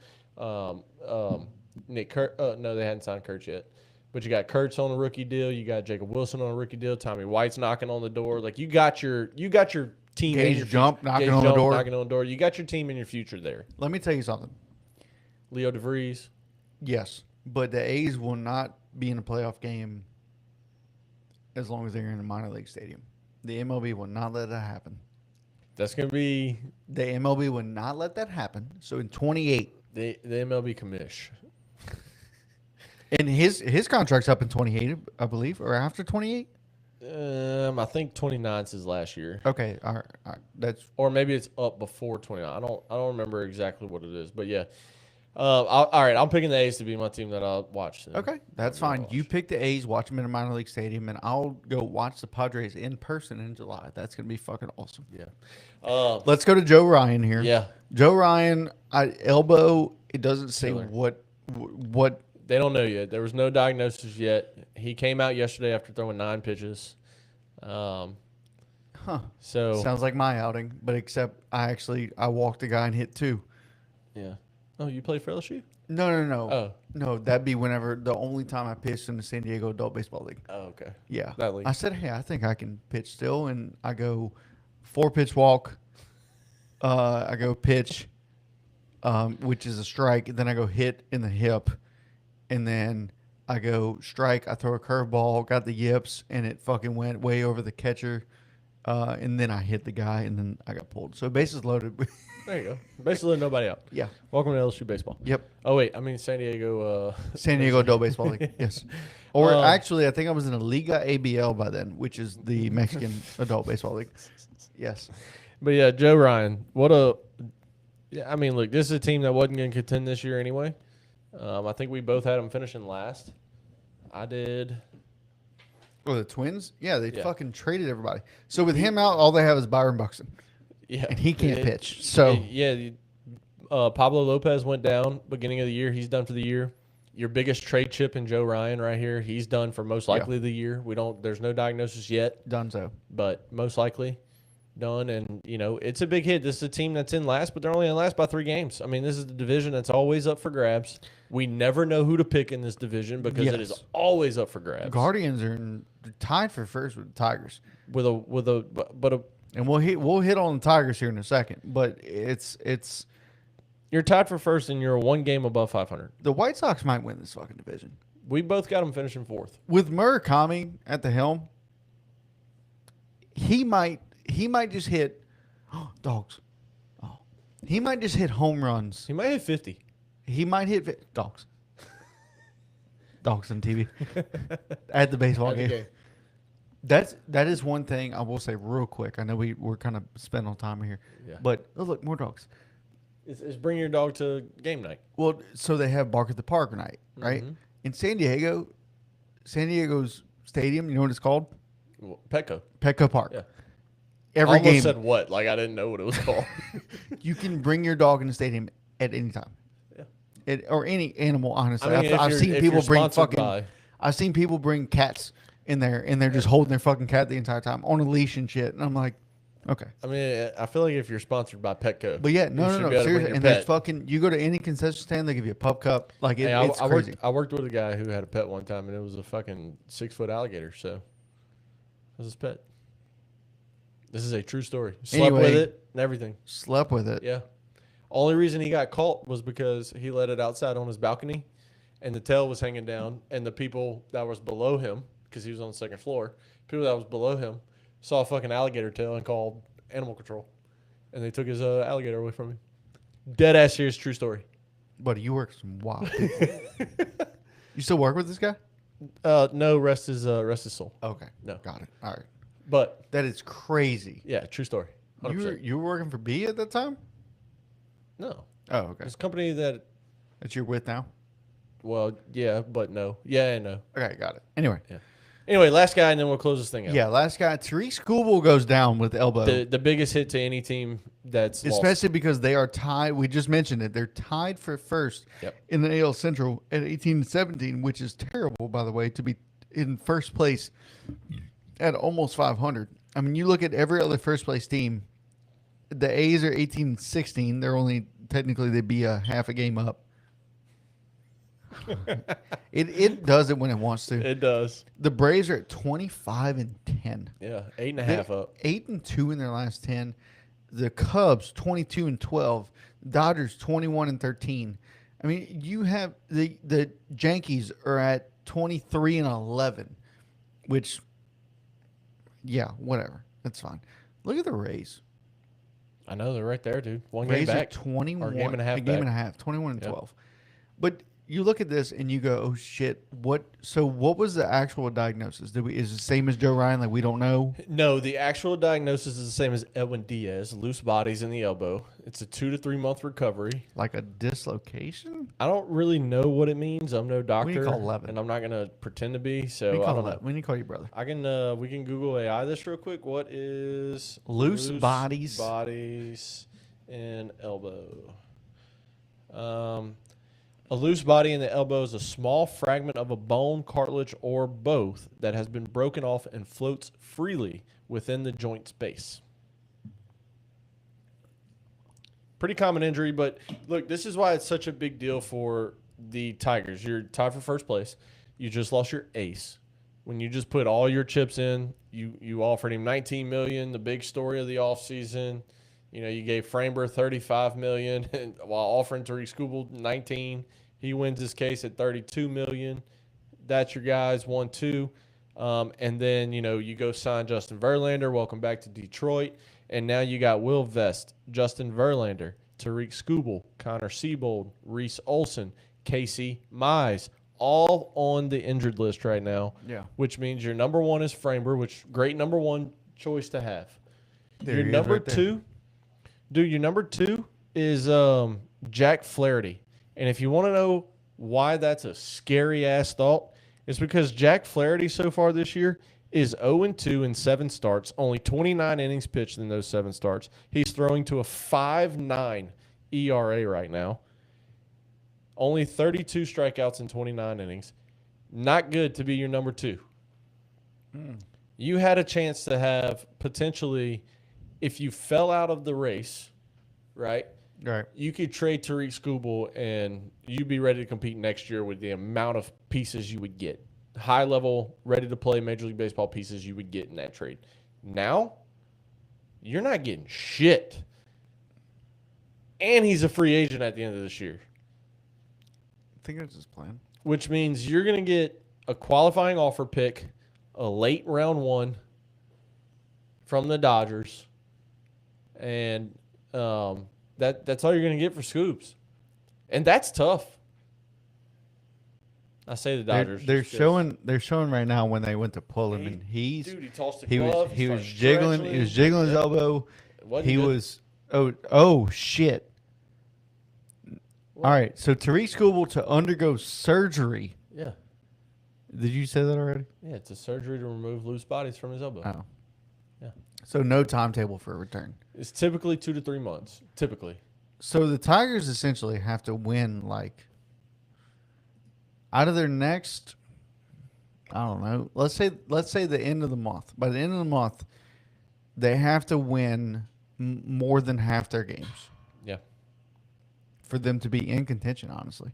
Nick Kurt. No, they hadn't signed Kurt yet. But you got Kurtz on a rookie deal. You got Jacob Wilson on a rookie deal. Tommy White's knocking on the door. Like you got your team. Gage Jump knocking on the door. You got your team in your future there. Let me tell you something. Leo DeVries. Yes, but the A's will not be in a playoff game as long as they're in a minor league stadium. The MLB will not let that happen. That's going to be... The MLB will not let that happen. So in 28... The MLB commish. And his contract's up in 28, I believe, or after 28? I think 29 is his last year. Okay, all right. That's... Or maybe it's up before 29. I don't remember exactly what it is, but yeah. All right, I'm picking the A's to be my team that I'll watch. Okay, that's fine. You pick the A's, watch them in a minor league stadium, and I'll go watch the Padres in person in July. That's going to be fucking awesome. Yeah. Let's go to Joe Ryan here. Yeah. Joe Ryan, elbow, it doesn't say Killer. what. They don't know yet. There was no diagnosis yet. He came out yesterday after throwing 9 pitches. So Sounds like my outing, but except I walked a guy and hit 2. Yeah. Oh, you play for LSU? No. Oh. No, that'd be the only time I pitched in the San Diego Adult Baseball League. Oh, okay. Yeah. That league. I said, hey, I think I can pitch still, and I go 4-pitch walk. I go pitch, which is a strike. And then I go hit in the hip, and then I go strike. I throw a curveball, got the yips, and it fucking went way over the catcher and then I hit the guy, and then I got pulled. So bases loaded. There you go. Basically, nobody out. Yeah. Welcome to LSU baseball. Yep. Oh wait, I mean San Diego. San Diego Adult Baseball League. Yes. Or Um, actually, I think I was in a Liga ABL by then, which is the Mexican Adult Baseball League. Yes. But yeah, Joe Ryan. What a. Yeah, I mean, look, this is a team that wasn't going to contend this year anyway. I think we both had them finishing last. I did. Oh, the Twins? Yeah, they Yeah. fucking traded everybody. So with him out, all they have is Byron Buxton, Yeah. and he can't pitch. So Yeah. Pablo Lopez went down beginning of the year. He's done for the year. Your biggest trade chip in Joe Ryan right here. He's done for most likely the year. There's no diagnosis yet, Dunzo. but most likely done. And, it's a big hit. This is a team that's in last, but they're only in last by 3 games. I mean, this is the division that's always up for grabs. We never know who to pick in this division because it is Yes. always up for grabs. Guardians are tied for first with the Tigers, and we'll hit on the Tigers here in a second. But it's you're tied for first and you're 1 game above 500. the White Sox might win this fucking division We both got them finishing 4th. with Murakami at the helm. He might just hit dogs. Oh, he might just hit home runs. He might hit 50. He might hit dogs. Dogs on TV at the baseball At the game. That is one thing I will say real quick. I know we're kind of spent on time here, Yeah. but oh, look, more dogs. It's bring your dog to game night. Well, so they have Bark at the Park night, right? Mhm. In San Diego's stadium. You know what it's called? Petco. Petco Park. Yeah. Every Almost game, said what? Like I didn't know what it was called. you can bring your dog in the stadium at any time. Yeah. Or any animal. Honestly, I mean, I've seen if people you're bring sponsored fucking. by- I've seen people bring cats in there, and they're just holding their fucking cat the entire time on a leash and shit. And I'm like, okay. I mean, I feel like if you're sponsored by Petco, But yeah, you no, should no, be able to bring seriously. your And there's pet. fucking. You go to any concession stand, they give you a pup cup. Like Hey, it's crazy. I worked with a guy who had a pet one time, and it was a fucking 6-foot alligator. So, that's his pet. This is a true story. Slept with Anyway. it and everything. Slept with it. Yeah. Only reason he got caught was because he let it outside on his balcony, and the tail was hanging down, and the people that was below him, because he was on the 2nd floor, people that was below him saw a fucking alligator tail and called animal control, and they took his alligator away from him. Dead ass serious true story. Buddy, you work some wild people. You still work with this guy? No, rest his soul. Okay. No. Got it. All right. But That is crazy. yeah, true story. 100%. You were working for B at that time? No, Oh, okay. it's a company that. That you're with now? Well, yeah, but no. Yeah and no. Okay, got it. Anyway. Anyway, last guy, and then we'll close this thing out. Yeah, last guy, Tariq Skubal goes down with elbow. The biggest hit to any team that's lost. Especially because they are tied. We just mentioned it. They're tied for first Yep. in the AL Central at 18-17, which is terrible, by the way, to be in first place at almost 500. I mean, you look at every other first place team. The A's are 18-16. They're only technically they'd be a half a game up. It does it when it wants to. It does. The Braves are at 25-10. Yeah, 8.5 up. 8-2 in their last 10. The Cubs 22-12. Dodgers 21-13. I mean, you have the Yankees are at 23-11, which, yeah, whatever. That's fine. Look at the Rays. I know they're right there, dude. One Rays game are back. 21. Or game and a half A game back. and a half. 21-12. Yep. But you look at this and you go, oh shit! What was the actual diagnosis? Is it the same as Joe Ryan? Like we don't know. No, the actual diagnosis is the same as Edwin Diaz. Loose bodies in the elbow. It's a 2 to 3 month recovery. Like a dislocation. I don't really know what it means. I'm no doctor, call Levin. and I'm not gonna pretend to be. We So need to I call don't it- know. we need to call you brother. I can we can Google AI this real quick. What is Loose bodies. bodies in elbow? A loose body in the elbow is a small fragment of a bone, cartilage, or both that has been broken off and floats freely within the joint space. Pretty common injury, but look, this is why it's such a big deal for the Tigers. You're tied for first place. You just lost your ace. When you just put all your chips in, you offered him $19 million, the big story of the offseason. You know, you gave Framber $35 million and while offering Tariq Skubal $19. He wins his case at $32 million. That's your guys, 1-2. And then, you go sign Justin Verlander. Welcome back to Detroit. And now you got Will Vest, Justin Verlander, Tariq Skubal, Connor Siebold, Reese Olson, Casey Mize, all on the injured list right now. Yeah. Which means your number one is Framber, which great number one choice to have. There Your he is number right there. two, dude, your number two is Jack Flaherty. And if you want to know why that's a scary ass thought, it's because Jack Flaherty so far this year is 0-2 in 7 starts, only 29 innings pitched in those 7 starts. He's throwing to a 5.9 ERA right now. Only 32 strikeouts in 29 innings. Not good to be your number two. You had a chance to have potentially, if you fell out of the race, right? Right. You could trade Tariq Skubal and you'd be ready to compete next year with the amount of pieces you would get. High level, ready to play Major League Baseball pieces you would get in that trade. Now, you're not getting shit. And he's a free agent at the end of this year, I think that's his plan. which means you're going to get a qualifying offer pick, a late round 1 from the Dodgers, and that's all you're going to get for Scoops. And that's tough. I say the Dodgers. They're just 'cause- showing right now when they went to pull him, He- and he Dude, he tossed the was glove. he was started jiggling he was stretching. jiggling his Yeah. elbow. Wasn't He good. was oh shit. All right, so Tariq Skubal to undergo surgery. Yeah. Did you say that already? Yeah, it's a surgery to remove loose bodies from his elbow. Oh. Yeah. So no timetable for a return. It's typically 2 to 3 months. Typically. So the Tigers essentially have to win like out of their next, I don't know. Let's say the end of the month. By the end of the month, they have to win more than half their games Yeah. for them to be in contention. Honestly,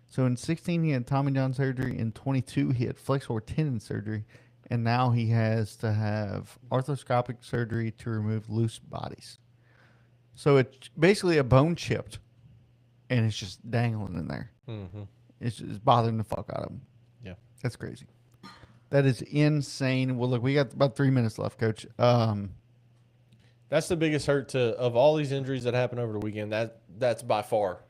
so in 16 he had Tommy John surgery. In 22 he had flexor tendon surgery, and now he has to have arthroscopic surgery to remove loose bodies. So it's basically a bone chipped, and it's just dangling in there. Mm-hmm. It's just bothering the fuck out of him. Yeah. That's crazy. That is insane. Well, look, we got about 3 minutes left, Coach. That's the biggest hurt of all these injuries that happened over the weekend. That's by far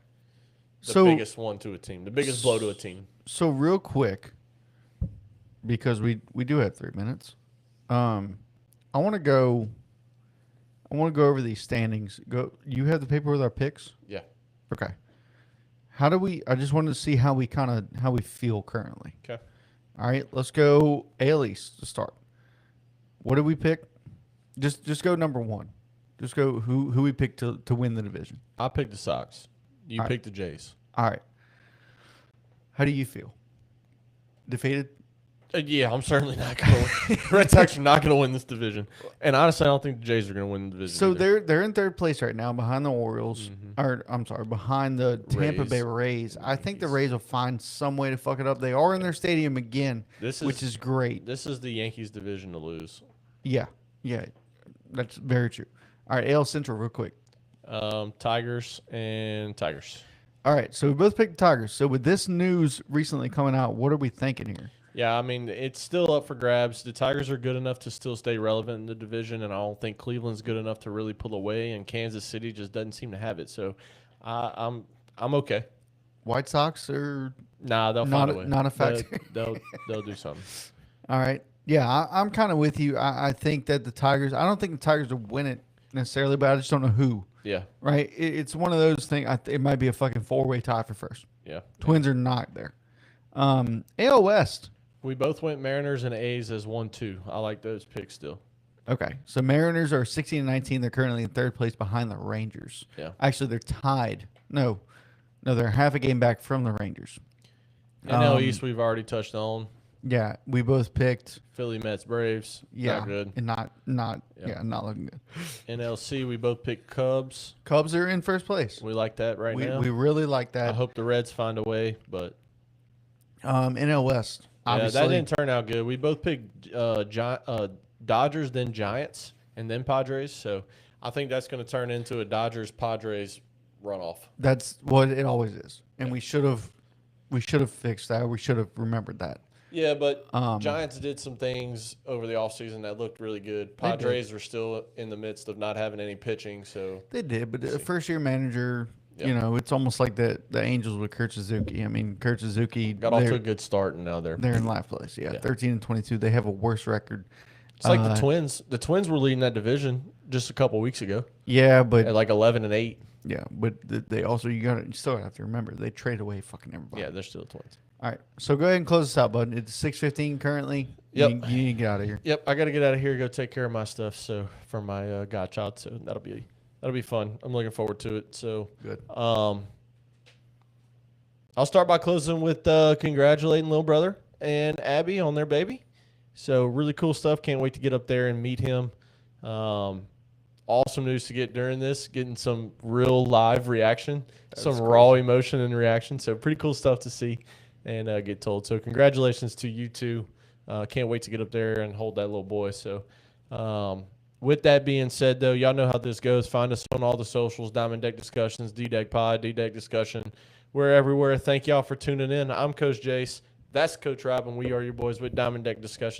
the biggest one to a team. The biggest blow to a team. So real quick, because we do have 3 minutes. I want to go over these standings. Go. You have the paper with our picks? Yeah. Okay. I just wanted to see how we feel currently. Okay. All right, let's go AL East to start. What did we pick? Just go number 1. Just go who we picked to win the division. I picked the Sox. You All right. picked the Jays. All right. How do you feel? Defeated? Yeah, I'm certainly not going to win. Red Sox are not going to win this division. And honestly, I don't think the Jays are going to win the division. So either. they're in third place right now behind the Orioles. Or I'm sorry, behind the Tampa Rays. Bay Rays. I think the Rays will find some way to fuck it up. They are in their stadium again, which is great. This is the Yankees division to lose. Yeah. That's very true. All right, AL Central real quick. Tigers and Tigers. All right, so we both picked the Tigers. So with this news recently coming out, what are we thinking here? Yeah, I mean, it's still up for grabs. The Tigers are good enough to still stay relevant in the division, and I don't think Cleveland's good enough to really pull away, and Kansas City just doesn't seem to have it. So I'm okay. White Sox are Nah, they'll Not find a- a way. not a factor. They'll do something. all right. Yeah, I'm kind of with you. I think that the Tigers. I don't think the Tigers will win it necessarily, but I just don't know who. Yeah, Right? It's one of those things. It might be a fucking 4-way tie for first. yeah. Twins are not there. AL West. We both went Mariners and A's as 1-2. I like those picks still. Okay, so Mariners are 16 and 19. They're currently in third place behind the Rangers. Yeah. Actually, they're tied. No, they're half a game back from the Rangers. NL East we've already touched on. Yeah, we both picked. Philly, Mets, Braves. Yeah, Not good. and not looking good. NLC we both picked Cubs. Cubs are in first place. We like that right now. We really like I that. hope the Reds find a way, but NL West. yeah, Obviously, that didn't turn out good. We both picked Dodgers, then Giants, and then Padres. So I think that's going to turn into a Dodgers-Padres runoff. that's what it always is, and we should have fixed that. We should have remembered that. Yeah, but Um, Giants did some things over the offseason that looked really good. Padres are still in the midst of not having any pitching, so They did, but the see. first year manager, Yeah. you know, it's almost like the Angels with Kurt Suzuki. I mean, Kurt Suzuki got off to a good start, and now they're in last place. Yeah, Yeah. 13-22. They have a worse record. It's like the Twins. The Twins were leading that division just a couple weeks ago Yeah, but at like 11-8. yeah, but they also you still have to remember they trade away fucking everybody. Yeah, they're still Twins. All right, so go ahead and close this out, bud. It's 6:15 currently. Yep. You need to get out of here. Yep, I got to get out of here, go take care of my stuff. So for my godchild, so that'll be fun. I'm looking forward to it. So Good. I'll start by closing with congratulating little brother and Abby on their baby. So really cool stuff. Can't wait to get up there and meet him. Awesome news to get during this, getting some real live reaction, some raw emotion and reaction. So pretty cool stuff to see and get told. So congratulations to you two. Can't wait to get up there and hold that little boy. So with that being said, though, y'all know how this goes. Find us on all the socials, Diamond Deck Discussions, D-Deck Pod, D-Deck Discussion. We're everywhere. Thank y'all for tuning in. I'm Coach Jace. That's Coach Rob, and we are your boys with Diamond Deck Discussions.